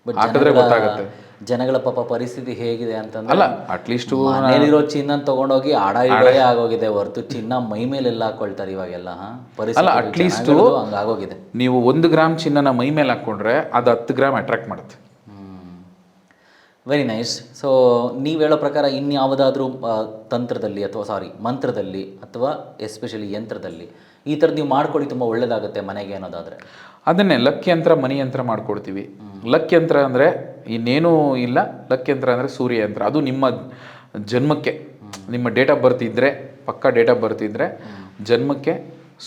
ಹಾಕಿದ್ರೆ ಗೊತ್ತಾಗುತ್ತೆ. ಜನಗಳ ಪಾಪ ಪರಿಸ್ಥಿತಿ ಹೇಗಿದೆ ಅಂತಂದ್ರೆ, ಅಲ್ಲ ಅಟ್ಲೀಸ್ಟ್ ಮನೇಲಿರೋ ಚಿನ್ನ ತಗೊಂಡೋಗಿ ಆಡೇ ಆಗೋಗಿದೆ ಹೊರತು ಚಿನ್ನ ಮೈ ಮೇಲೆಲ್ಲ ಹಾಕೊಳ್ತಾರೆ ಇವಾಗೆಲ್ಲ. ಅಲ್ಲ ಅಟ್ಲೀಸ್ಟ್ ಹಂಗಾಗೋಗಿದೆ. ನೀವು 1 ಗ್ರಾಮ್ ಚಿನ್ನನ ಮೈ ಮೇಲೆ ಹಾಕ್ಕೊಂಡ್ರೆ ಅದು 10 ಗ್ರಾಮ್ ಅಟ್ರಾಕ್ಟ್ ಮಾಡುತ್ತೆ. Very nice. ಸೊ ನೀವು ಹೇಳೋ ಪ್ರಕಾರ ಇನ್ಯಾವುದಾದ್ರೂ ತಂತ್ರದಲ್ಲಿ ಅಥವಾ ಮಂತ್ರದಲ್ಲಿ ಅಥವಾ ಎಸ್ಪೆಷಲಿ ಯಂತ್ರದಲ್ಲಿ ಈ ಥರದ್ದು ನೀವು ಮಾಡ್ಕೊಳ್ಳಿ ತುಂಬ ಒಳ್ಳೇದಾಗುತ್ತೆ ಮನೆಗೆ ಅನ್ನೋದಾದರೆ? ಅದನ್ನೇ ಲಕ್ ಯಂತ್ರ, ಮನಿ ಯಂತ್ರ ಮಾಡ್ಕೊಡ್ತೀವಿ. ಲಕ್ ಯಂತ್ರ ಅಂದರೆ ಇನ್ನೇನೂ ಇಲ್ಲ. ಲಕ್ ಯಂತ್ರ ಅಂದರೆ ಸೂರ್ಯ ಯಂತ್ರ. ಅದು ನಿಮ್ಮ ಜನ್ಮಕ್ಕೆ, ನಿಮ್ಮ ಡೇಟ್ ಆಫ್ ಬರ್ತ್ ಇದ್ದರೆ, ಪಕ್ಕಾ ಡೇಟ್ ಆಫ್ ಬರ್ತ್ ಇದ್ದರೆ ಜನ್ಮಕ್ಕೆ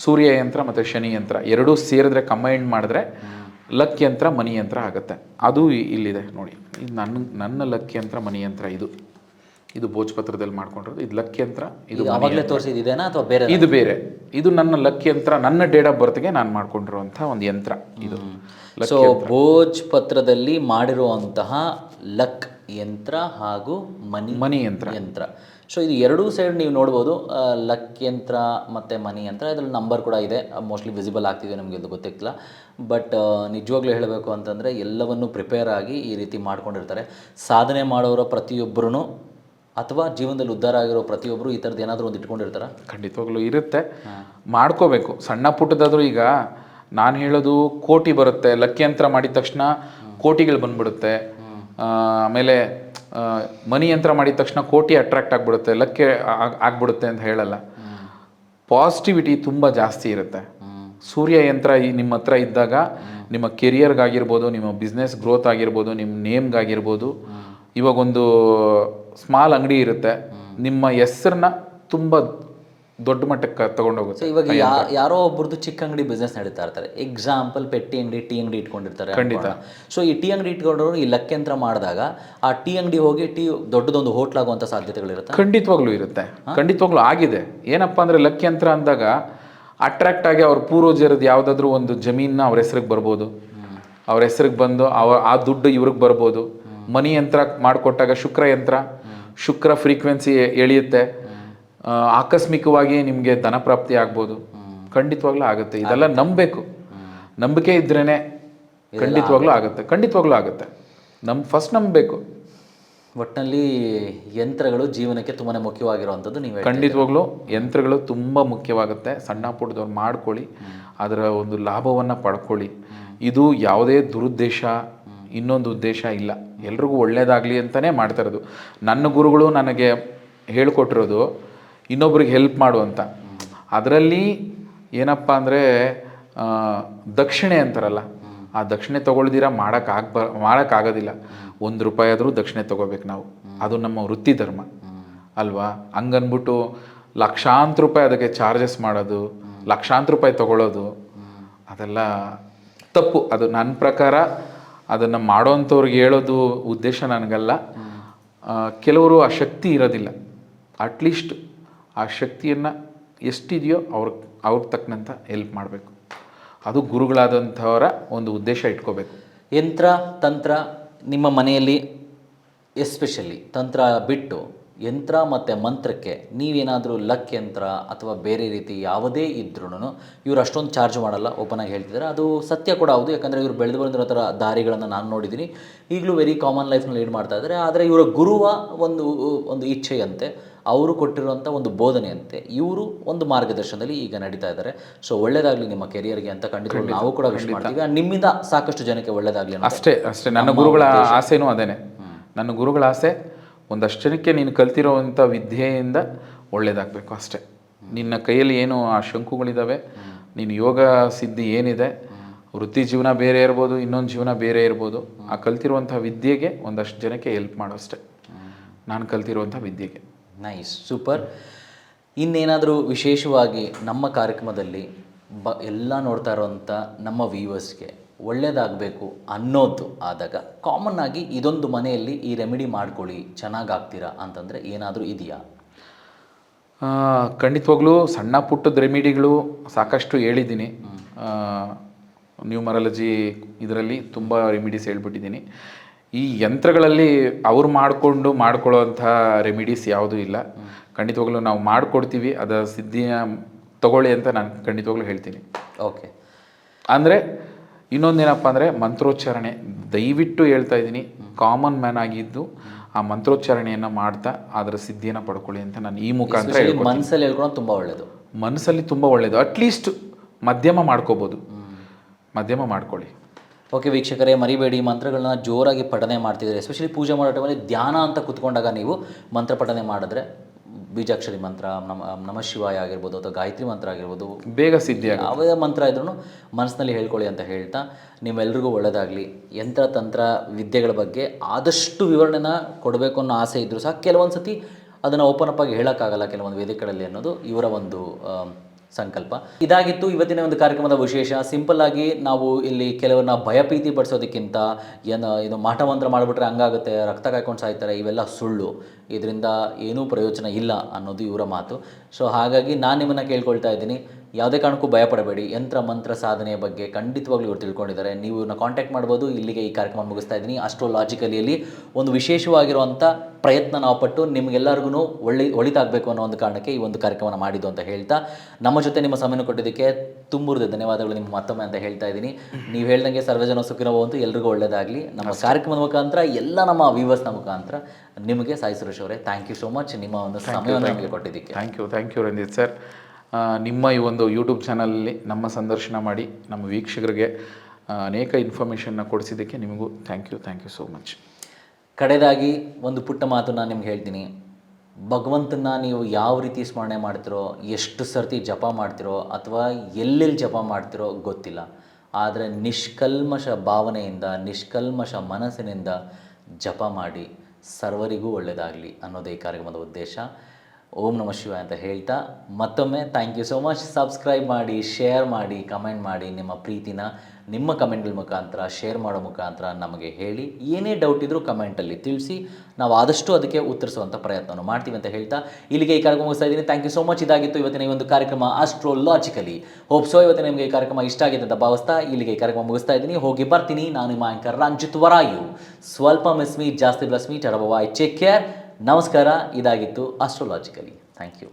ಸೂರ್ಯ ಯಂತ್ರ ಮತ್ತು ಶನಿ ಯಂತ್ರ ಎರಡೂ ಸೇರಿದ್ರೆ, ಕಂಬೈಂಡ್ ಮಾಡಿದ್ರೆ ಲಕ್ ಯಂತ್ರ, ಮನಿ ಯಂತ್ರ ಆಗುತ್ತೆ. ಅದು ಇಲ್ಲಿದೆ ನೋಡಿ. ಇದು ನನ್ನ ಲಕ್ ಯಂತ್ರ, ಮನಿ ಯಂತ್ರ. ಇದು ಭೋಜಪತ್ರದಲ್ಲಿ ಮಾಡ್ಕೊಂಡಿರೋದು. ಇದು ಲಕ್ ಯಂತ್ರ. ಇದು ಆವಾಗಲೇ ತೋರಿಸಿದ್ದೇನಾ ಅಥವಾ ಬೇರೆ? ಇದು ಬೇರೆ. ಇದು ನನ್ನ ಲಕ್ ಯಂತ್ರ, ನನ್ನ ಡೇಟ್ ಆಫ್ ಬರ್ತ್ಗೆ ನಾನು ಮಾಡ್ಕೊಂಡಿರುವಂಥ ಒಂದು ಯಂತ್ರ ಇದು. ಸೊ ಭೋಜಪತ್ರದಲ್ಲಿ ಮಾಡಿರುವಂತಹ ಲಕ್ ಯಂತ್ರ ಹಾಗೂ ಮನಿ ಯಂತ್ರ. ಸೊ ಇದು ಎರಡೂ ಸೈಡ್ ನೀವು ನೋಡ್ಬೋದು, ಲಕ್ ಯಂತ್ರ ಮತ್ತು ಮನಿ ಯಂತ್ರ. ಇದರಲ್ಲಿ ನಂಬರ್ ಕೂಡ ಇದೆ, ಮೋಸ್ಟ್ಲಿ ವಿಸಿಬಲ್ ಆಗ್ತಿದೆ ನಮಗೆ, ಇದು ಗೊತ್ತಿಲ್ಲ. ಬಟ್ ನಿಜವಾಗ್ಲೂ ಹೇಳಬೇಕು ಅಂತಂದರೆ ಎಲ್ಲವನ್ನು ಪ್ರಿಪೇರ್ ಆಗಿ ಈ ರೀತಿ ಮಾಡ್ಕೊಂಡಿರ್ತಾರೆ. ಸಾಧನೆ ಮಾಡೋರ ಪ್ರತಿಯೊಬ್ಬರೂ ಅಥವಾ ಜೀವನದಲ್ಲಿ ಉದ್ಧಾರ ಆಗಿರೋ ಪ್ರತಿಯೊಬ್ಬರು ಈ ಥರದ್ದು ಏನಾದರೂ ಒಂದು ಇಟ್ಕೊಂಡಿರ್ತಾರೆ. ಖಂಡಿತವಾಗ್ಲೂ ಇರುತ್ತೆ, ಮಾಡ್ಕೋಬೇಕು. ಸಣ್ಣ ಪುಟ್ಟದಾದರೂ ಈಗ ನಾನು ಹೇಳೋದು ಕೋಟಿ ಬರುತ್ತೆ, ಲಕ್ಯಂತ್ರ ಮಾಡಿದ ತಕ್ಷಣ ಕೋಟಿಗಳು ಬಂದ್ಬಿಡುತ್ತೆ. ಆಮೇಲೆ ಮನಿ ಯಂತ್ರ ಮಾಡಿದ ತಕ್ಷಣ ಕೋಟಿ ಅಟ್ರಾಕ್ಟ್ ಆಗಿಬಿಡುತ್ತೆ, ಲಕ್ಕೆ ಆಗ್ಬಿಡುತ್ತೆ ಅಂತ ಹೇಳಲ್ಲ. ಪಾಸಿಟಿವಿಟಿ ತುಂಬ ಜಾಸ್ತಿ ಇರುತ್ತೆ. ಸೂರ್ಯ ಯಂತ್ರ ನಿಮ್ಮ ಹತ್ರ ಇದ್ದಾಗ ನಿಮ್ಮ ಕೆರಿಯರ್ಗಾಗಿರ್ಬೋದು, ನಿಮ್ಮ ಬಿಸ್ನೆಸ್ ಗ್ರೋತ್ ಆಗಿರ್ಬೋದು, ನಿಮ್ಮ ನೇಮ್ಗಾಗಿರ್ಬೋದು. ಇವಾಗೊಂದು ಸ್ಮಾಲ್ ಅಂಗಡಿ ಇರುತ್ತೆ, ನಿಮ್ಮ ಹೆಸರನ್ನ ತುಂಬ ದೊಡ್ಡ ಮಟ್ಟಕ್ಕೆ ತಗೊಂಡೋಗುತ್ತೆ. ಇವಾಗ ಯಾರೋ ಒಬ್ಬರದ್ದು ಚಿಕ್ಕ ಅಂಗಡಿ ಬಿಸ್ನೆಸ್ ನಡೀತಾ ಇರ್ತಾರೆ. ಎಕ್ಸಾಂಪಲ್ ಪೆಟ್ಟಿ ಅಂಗಡಿ, ಟೀ ಅಂಗಡಿ ಇಟ್ಕೊಂಡಿರ್ತಾರೆ. ಖಂಡಿತ. ಸೊ ಈ ಟೀ ಅಂಗಡಿ ಇಟ್ಕೊಂಡವರು ಈ ಲಕ್ಯಂತ್ರ ಮಾಡಿದಾಗ ಆ ಟೀ ಅಂಗಡಿ ಹೋಗಿ ದೊಡ್ಡದೊಂದು ಹೋಟ್ಲ್ ಆಗುವಂಥ ಸಾಧ್ಯತೆಗಳಿರುತ್ತೆ. ಖಂಡಿತವಾಗ್ಲೂ ಇರುತ್ತೆ, ಖಂಡಿತವಾಗ್ಲೂ ಆಗಿದೆ. ಏನಪ್ಪ ಅಂದರೆ ಲಕ್ಯಂತ್ರ ಅಂದಾಗ ಅಟ್ರಾಕ್ಟ್ ಆಗಿ ಅವ್ರ ಪೂರ್ವಜರದ್ದು ಯಾವುದಾದ್ರೂ ಒಂದು ಜಮೀನ ಅವ್ರ ಹೆಸ್ರಿಗೆ ಬರ್ಬೋದು, ಅವ್ರ ಹೆಸ್ರಿಗೆ ಬಂದು ಆ ದುಡ್ಡು ಇವ್ರಿಗೆ ಬರ್ಬೋದು. ಮನಿ ಯಂತ್ರ ಮಾಡಿಕೊಟ್ಟಾಗ ಶುಕ್ರ ಫ್ರೀಕ್ವೆನ್ಸಿ ಎಳೆಯುತ್ತೆ, ಆಕಸ್ಮಿಕವಾಗಿ ನಿಮಗೆ ಧನ ಪ್ರಾಪ್ತಿ ಆಗ್ಬೋದು. ಖಂಡಿತವಾಗ್ಲೂ ಆಗುತ್ತೆ. ಇದೆಲ್ಲ ನಂಬಬೇಕು, ನಂಬಿಕೆ ಇದ್ರೇ ಖಂಡಿತವಾಗ್ಲೂ ಆಗುತ್ತೆ. ಫಸ್ಟ್ ನಂಬಬೇಕು. ಒಟ್ಟಿನಲ್ಲಿ ಯಂತ್ರಗಳು ಜೀವನಕ್ಕೆ ತುಂಬಾ ಮುಖ್ಯವಾಗಿರುವಂಥದ್ದು ನೀವು ಖಂಡಿತವಾಗ್ಲೂ ಯಂತ್ರಗಳು ತುಂಬ ಮುಖ್ಯವಾಗುತ್ತೆ. ಸಣ್ಣ ಪುಟ್ಟದವ್ರು ಮಾಡ್ಕೊಳ್ಳಿ, ಅದರ ಒಂದು ಲಾಭವನ್ನು ಪಡ್ಕೊಳ್ಳಿ. ಇದು ಯಾವುದೇ ದುರುದ್ದೇಶ, ಇನ್ನೊಂದು ಉದ್ದೇಶ ಇಲ್ಲ. ಎಲ್ರಿಗೂ ಒಳ್ಳೇದಾಗಲಿ ಅಂತಲೇ ಮಾಡ್ತಾ ಇರೋದು. ನನ್ನ ಗುರುಗಳು ನನಗೆ ಹೇಳ್ಕೊಟ್ಟಿರೋದು ಇನ್ನೊಬ್ರಿಗೆ ಹೆಲ್ಪ್ ಮಾಡುವಂಥ. ಅದರಲ್ಲಿ ಏನಪ್ಪ ಅಂದರೆ ದಕ್ಷಿಣೆ ಅಂತಾರಲ್ಲ, ಆ ದಕ್ಷಿಣೆ ತೊಗೊಳ್ದಿರ ಮಾಡೋಕ್ಕಾಗೋದಿಲ್ಲ. ₹1 ಆದರೂ ದಕ್ಷಿಣೆ ತೊಗೋಬೇಕು ನಾವು. ಅದು ನಮ್ಮ ವೃತ್ತಿ ಧರ್ಮ ಅಲ್ವಾ? ಹಂಗನ್ಬಿಟ್ಟು ಲಕ್ಷಾಂತರ ರೂಪಾಯಿ ಅದಕ್ಕೆ ಚಾರ್ಜಸ್ ಮಾಡೋದು, ಲಕ್ಷಾಂತರ ರೂಪಾಯಿ ತೊಗೊಳ್ಳೋದು, ಅದೆಲ್ಲ ತಪ್ಪು. ಅದು ನನ್ನ ಪ್ರಕಾರ ಅದನ್ನು ಮಾಡೋವಂಥವ್ರಿಗೆ ಹೇಳೋದು ಉದ್ದೇಶ ನನಗಲ್ಲ. ಕೆಲವರು ಆ ಶಕ್ತಿ ಇರೋದಿಲ್ಲ. ಅಟ್ಲೀಸ್ಟ್ ಆ ಶಕ್ತಿಯನ್ನು ಎಷ್ಟಿದೆಯೋ ಅವ್ರ ತಕ್ಕಂಥ ಹೆಲ್ಪ್ ಮಾಡಬೇಕು. ಅದು ಗುರುಗಳಾದಂಥವರ ಒಂದು ಉದ್ದೇಶ ಇಟ್ಕೋಬೇಕು. ಯಂತ್ರ ತಂತ್ರ ನಿಮ್ಮ ಮನೆಯಲ್ಲಿ ಎಸ್ಪೆಷಲಿ ತಂತ್ರ ಬಿಟ್ಟು ಯಂತ್ರ ಮತ್ತು ಮಂತ್ರಕ್ಕೆ ನೀವೇನಾದರೂ ಲಕ್ ಯಂತ್ರ ಅಥವಾ ಬೇರೆ ರೀತಿ ಯಾವುದೇ ಇದ್ರೂ ಇವರು ಅಷ್ಟೊಂದು ಚಾರ್ಜ್ ಮಾಡಲ್ಲ, ಓಪನ್ ಆಗಿ ಹೇಳ್ತಿದ್ದಾರೆ. ಅದು ಸತ್ಯ ಕೂಡ ಹೌದು. ಯಾಕಂದರೆ ಇವರು ಬೆಳೆದು ಬಂದಿರೋ ಥರ ದಾರಿಗಳನ್ನು ನಾನು ನೋಡಿದ್ದೀನಿ. ಈಗಲೂ ವೆರಿ ಕಾಮನ್ ಲೈಫ್ನ ಲೀಡ್ ಮಾಡ್ತಾ ಇದ್ದಾರೆ. ಆದರೆ ಇವರ ಗುರುವ ಒಂದು ಇಚ್ಛೆಯಂತೆ, ಅವರು ಕೊಟ್ಟಿರುವಂಥ ಒಂದು ಬೋಧನೆಯಂತೆ ಇವರು ಒಂದು ಮಾರ್ಗದರ್ಶನದಲ್ಲಿ ಈಗ ನಡೀತಾ ಇದ್ದಾರೆ. ಸೊ ಒಳ್ಳೇದಾಗಲಿ ನಿಮ್ಮ ಕೆರಿಯರ್ಗೆ ಅಂತ ಖಂಡಿತ ನಾವು ಕೂಡ ವಿಶ್ ಮಾಡ್ತೀವಿ. ನಿಮ್ಮಿಂದ ಸಾಕಷ್ಟು ಜನಕ್ಕೆ ಒಳ್ಳೇದಾಗಲಿ ಅಷ್ಟೇ. ನನ್ನ ಗುರುಗಳ ಆಸೆನೂ ಅದೇನೆ. ನನ್ನ ಗುರುಗಳ ಆಸೆ ಒಂದಷ್ಟು ಜನಕ್ಕೆ ನೀನು ಕಲ್ತಿರೋವಂಥ ವಿದ್ಯೆಯಿಂದ ಒಳ್ಳೇದಾಗಬೇಕು ಅಷ್ಟೇ. ನಿನ್ನ ಕೈಯಲ್ಲಿ ಏನು ಆ ಶಂಕುಗಳಿದ್ದಾವೆ, ನೀನು ಯೋಗ ಸಿದ್ಧಿ ಏನಿದೆ, ವೃತ್ತಿ ಜೀವನ ಬೇರೆ ಇರ್ಬೋದು, ಇನ್ನೊಂದು ಜೀವನ ಬೇರೆ ಇರ್ಬೋದು, ಆ ಕಲ್ತಿರುವಂಥ ವಿದ್ಯೆಗೆ ಒಂದಷ್ಟು ಜನಕ್ಕೆ ಹೆಲ್ಪ್ ಮಾಡೋ ಅಷ್ಟೇ. ನಾನು ಕಲ್ತಿರುವಂಥ ವಿದ್ಯೆಗೆ. Nice, super. ಇನ್ನೇನಾದರೂ ವಿಶೇಷವಾಗಿ ನಮ್ಮ ಕಾರ್ಯಕ್ರಮದಲ್ಲಿ ಎಲ್ಲ ನೋಡ್ತಾ ಇರೋವಂಥ ನಮ್ಮ ವ್ಯೂವರ್ಸ್ಗೆ ಒಳ್ಳೆಯದಾಗಬೇಕು ಅನ್ನೋದು ಆದಾಗ ಕಾಮನ್ ಆಗಿ ಇದೊಂದು ಮನೆಯಲ್ಲಿ ಈ ರೆಮಿಡಿ ಮಾಡ್ಕೊಳ್ಳಿ ಚೆನ್ನಾಗಾಗ್ತೀರಾ ಅಂತಂದರೆ ಏನಾದರೂ ಇದೆಯಾ? ಖಂಡಿತವಾಗ್ಲೂ ಸಣ್ಣ ಪುಟ್ಟದ ರೆಮಿಡಿಗಳು ಸಾಕಷ್ಟು ಹೇಳಿದ್ದೀನಿ. ನ್ಯೂಮರಾಲಜಿ ಇದರಲ್ಲಿ ತುಂಬ ರೆಮಿಡೀಸ್ ಹೇಳ್ಬಿಟ್ಟಿದ್ದೀನಿ. ಈ ಯಂತ್ರಗಳಲ್ಲಿ ಅವ್ರು ಮಾಡ್ಕೊಳ್ಳೋವಂಥ ರೆಮಿಡೀಸ್ ಯಾವುದೂ ಇಲ್ಲ. ಖಂಡಿತವಾಗ್ಲೂ ನಾವು ಮಾಡಿಕೊಡ್ತೀವಿ, ಅದರ ಸಿದ್ಧಿನ ತಗೊಳ್ಳಿ ಅಂತ ನಾನು ಖಂಡಿತವಾಗ್ಲೂ ಹೇಳ್ತೀನಿ. ಓಕೆ. ಅಂದರೆ ಇನ್ನೊಂದೇನಪ್ಪ ಅಂದರೆ ಮಂತ್ರೋಚ್ಚಾರಣೆ ದಯವಿಟ್ಟು ಹೇಳ್ತಾ ಇದ್ದೀನಿ. ಕಾಮನ್ ಮ್ಯಾನ್ ಆಗಿದ್ದು ಆ ಮಂತ್ರೋಚ್ಚಾರಣೆಯನ್ನು ಮಾಡ್ತಾ ಅದರ ಸಿದ್ಧಿಯನ್ನು ಪಡ್ಕೊಳ್ಳಿ ಅಂತ ನಾನು ಈ ಮುಖಾಂತರ ಹೇಳ್ತೀನಿ. ಮನಸ್ಸಲ್ಲಿ ಹೇಳ್ಕೊಂಡು ತುಂಬ ಒಳ್ಳೆಯದು. ಮನಸ್ಸಲ್ಲಿ ತುಂಬ ಒಳ್ಳೆಯದು. ಅಟ್ಲೀಸ್ಟ್ ಮಧ್ಯಮ ಮಾಡ್ಕೋಬೋದು, ಮಧ್ಯಮ ಮಾಡ್ಕೊಳ್ಳಿ. ಓಕೆ ವೀಕ್ಷಕರೇ, ಮರಿಬೇಡಿ, ಮಂತ್ರಗಳನ್ನ ಜೋರಾಗಿ ಪಠನೆ ಮಾಡ್ತಿದ್ದಾರೆ. ಎಸ್ಪೆಷಲಿ ಪೂಜೆ ಮಾಡೋ ಟೈಮಲ್ಲಿ ಧ್ಯಾನ ಅಂತ ಕುತ್ಕೊಂಡಾಗ ನೀವು ಮಂತ್ರ ಪಠನೆ ಮಾಡಿದ್ರೆ ಬೀಜಾಕ್ಷರಿ ಮಂತ್ರ, ನಮಃ ಶಿವಾಯ ಆಗಿರ್ಬೋದು ಅಥವಾ ಗಾಯತ್ರಿ ಮಂತ್ರ ಆಗಿರ್ಬೋದು, ಬೇಗ ಸಿದ್ಧಿ ಯಾವುದೇ ಮಂತ್ರ ಇದ್ರೂ ಮನಸ್ಸಿನಲ್ಲಿ ಹೇಳ್ಕೊಳ್ಳಿ ಅಂತ ಹೇಳ್ತಾ ನಿಮ್ಮೆಲ್ರಿಗೂ ಒಳ್ಳೆಯದಾಗಲಿ. ಯಂತ್ರ ತಂತ್ರ ವಿದ್ಯೆಗಳ ಬಗ್ಗೆ ಆದಷ್ಟು ವಿವರಣೆನ ಕೊಡಬೇಕು ಅನ್ನೋ ಆಸೆ ಇದ್ದರೂ ಸಹ ಕೆಲವೊಂದು ಸತಿ ಅದನ್ನು ಓಪನ್ ಅಪ್ ಆಗಿ ಹೇಳೋಕ್ಕಾಗಲ್ಲ ಕೆಲವೊಂದು ವೇದಿಕೆಗಳಲ್ಲಿ ಅನ್ನೋದು ಇವರ ಒಂದು ಸಂಕಲ್ಪ. ಇದಾಗಿತ್ತು ಇವತ್ತಿನ ಒಂದು ಕಾರ್ಯಕ್ರಮದ ವಿಶೇಷ. ಸಿಂಪಲ್ ಆಗಿ ನಾವು ಇಲ್ಲಿ ಕೆಲವನ್ನ ಭಯಭೀತಿ ಪಡಿಸೋದಕ್ಕಿಂತ ಇದು ಮಾಟಮಂತ್ರ ಮಾಡಿಬಿಟ್ರೆ ಹಂಗಾಗುತ್ತೆ, ರಕ್ತ ಕಾಯ್ಕೊಂಡು ಸಾಯ್ತಾರೆ, ಇವೆಲ್ಲ ಸುಳ್ಳು, ಇದರಿಂದ ಏನೂ ಪ್ರಯೋಜನ ಇಲ್ಲ ಅನ್ನೋದು ಇವರ ಮಾತು. ಸೊ ಹಾಗಾಗಿ ನಾನು ನಿಮ್ಮನ್ನು ಕೇಳ್ಕೊಳ್ತಾ ಇದ್ದೀನಿ, ಯಾವುದೇ ಕಾರಣಕ್ಕೂ ಭಯಪಡಬೇಡಿ. ಯಂತ್ರ ಮಂತ್ರ ಸಾಧನೆಯ ಬಗ್ಗೆ ಖಂಡಿತವಾಗ್ಲೂ ಇವರು ತಿಳ್ಕೊಂಡಿದ್ದಾರೆ. ನೀವು ಇವ್ರನ್ನ ಕಾಂಟ್ಯಾಕ್ಟ್ ಮಾಡ್ಬೋದು. ಇಲ್ಲಿಗೆ ಈ ಕಾರ್ಯಕ್ರಮ ಮುಗಿಸ್ತಾ ಇದ್ದೀನಿ. ಆಸ್ಟ್ರೋಲಾಜಿಕಲಿಯಲ್ಲಿ ಒಂದು ವಿಶೇಷವಾಗಿರುವಂಥ ಪ್ರಯತ್ನ ನಾವು ಪಟ್ಟು ನಿಮಗೆಲ್ಲರಿಗೂ ಒಳಿತಾಗಬೇಕು ಅನ್ನೋ ಒಂದು ಕಾರಣಕ್ಕೆ ಈ ಒಂದು ಕಾರ್ಯಕ್ರಮನ ಮಾಡಿದ್ದು ಅಂತ ಹೇಳ್ತಾ, ನಮ್ಮ ಜೊತೆ ನಿಮ್ಮ ಸಮಯನ ಕೊಟ್ಟಿದ್ದಕ್ಕೆ ತುಂಬುರದ ಧನ್ಯವಾದಗಳು ನಿಮ್ಮ ಮತ್ತೊಮ್ಮೆ ಅಂತ ಹೇಳ್ತಾ ಇದ್ದೀನಿ. ನೀವು ಹೇಳ್ದಂಗೆ ಸರ್ವಜನ ಸುಖಿನೋ ಅಂತೂ ಎಲ್ರಿಗೂ ಒಳ್ಳೆಯದಾಗಲಿ. ನಮ್ಮ ಕಾರ್ಯಕ್ರಮದ ಮುಖಾಂತರ ಎಲ್ಲ ನಮ್ಮ ವ್ಯೂವರ್ಸ್ನ ಮುಖಾಂತರ ನಿಮಗೆ ಸಾಯಿ ಸುರೇಶ್ ಅವರೇ ಥ್ಯಾಂಕ್ ಯು ಸೋ ಮಚ್ ನಿಮ್ಮ ಒಂದು ಸಮಯವನ್ನು ನಮಗೆ ಕೊಟ್ಟಿದ್ದಕ್ಕೆ. Thank you Ranjith sir. ನಿಮ್ಮ ಈ ಒಂದು ಯೂಟ್ಯೂಬ್ ಚಾನಲಲ್ಲಿ ನಮ್ಮ ಸಂದರ್ಶನ ಮಾಡಿ ನಮ್ಮ ವೀಕ್ಷಕರಿಗೆ ಅನೇಕ ಇನ್ಫಾರ್ಮೇಷನ್ನ ಕೊಡಿಸಿದ್ದಕ್ಕೆ ನಿಮಗೂ ಥ್ಯಾಂಕ್ ಯು ಸೋ ಮಚ್. ಕಡೆಯದಾಗಿ ಒಂದು ಪುಟ್ಟ ಮಾತು ನಾನು ನಿಮ್ಗೆ ಹೇಳ್ತೀನಿ. ಭಗವಂತನ ನೀವು ಯಾವ ರೀತಿ ಸ್ಮರಣೆ ಮಾಡ್ತಿರೋ, ಎಷ್ಟು ಸರ್ತಿ ಜಪ ಮಾಡ್ತಿರೋ ಅಥವಾ ಎಲ್ಲೆಲ್ಲಿ ಜಪ ಮಾಡ್ತಿರೋ ಗೊತ್ತಿಲ್ಲ, ಆದರೆ ನಿಷ್ಕಲ್ಮಶ ಭಾವನೆಯಿಂದ ನಿಷ್ಕಲ್ಮಶ ಮನಸ್ಸಿನಿಂದ ಜಪ ಮಾಡಿ ಸರ್ವರಿಗೂ ಒಳ್ಳೆಯದಾಗಲಿ ಅನ್ನೋದೇ ಈ ಕಾರ್ಯಕ್ರಮದ ಉದ್ದೇಶ. ಓಂ ನಮಃ ಶಿವಾಯ ಅಂತ ಹೇಳ್ತಾ ಮತ್ತೊಮ್ಮೆ thank you so much. Subscribe ಮಾಡಿ, ಶೇರ್ ಮಾಡಿ, ಕಮೆಂಟ್ ಮಾಡಿ. ನಿಮ್ಮ ಪ್ರೀತಿನ ನಿಮ್ಮ ಕಮೆಂಟ್ಗಳ ಮುಖಾಂತರ ಶೇರ್ ಮಾಡೋ ಮುಖಾಂತರ ನಮಗೆ ಹೇಳಿ. ಏನೇ ಡೌಟ್ ಇದ್ದರೂ ಕಮೆಂಟಲ್ಲಿ ತಿಳಿಸಿ. ನಾವು ಆದಷ್ಟು ಅದಕ್ಕೆ ಉತ್ತರಿಸುವಂಥ ಪ್ರಯತ್ನವನ್ನು ಮಾಡ್ತೀವಿ ಅಂತ ಹೇಳ್ತಾ ಇಲ್ಲಿಗೆ ಈ ಕಾರ್ಯಕ್ರಮ ಮುಗಿಸ್ತಾ ಇದ್ದೀನಿ. Thank you so much. ಇದಾಗಿತ್ತು ಇವತ್ತಿನ ಈ ಒಂದು ಕಾರ್ಯಕ್ರಮ ಆಸ್ಟ್ರೋಲಾಜಿಕಲಿ. ಹೋಪ್ ಸೊ ಇವತ್ತಿನ ನಿಮಗೆ ಈ ಕಾರ್ಯಕ್ರಮ ಇಷ್ಟ ಆಗಿದೆ ಅಂತ ಭಾವಿಸ್ತಾ ಇಲ್ಲಿಗೆ ಈ ಕಾರ್ಯಕ್ರಮ ಮುಗಿಸ್ತಾ ಇದ್ದೀನಿ. ಹೋಗಿ ಬರ್ತೀನಿ. ನಾನು ನಿಮ್ಮ ಆಂಕರ್ ರಂಜಿತ್ ವರಾಯು. ಸ್ವಲ್ಪ ಮಿಸ್ ಮೀ, ಜಾಸ್ತಿ ಬ್ಲಸ್ ಮೀ. ಟರಬವಾಯ್, ಟೇಕ್ ಕೇರ್. ನಮಸ್ಕಾರ. ಇದಾಗಿತ್ತು ಆಸ್ಟ್ರೋಲಾಜಿಕಲಿ. Thank you.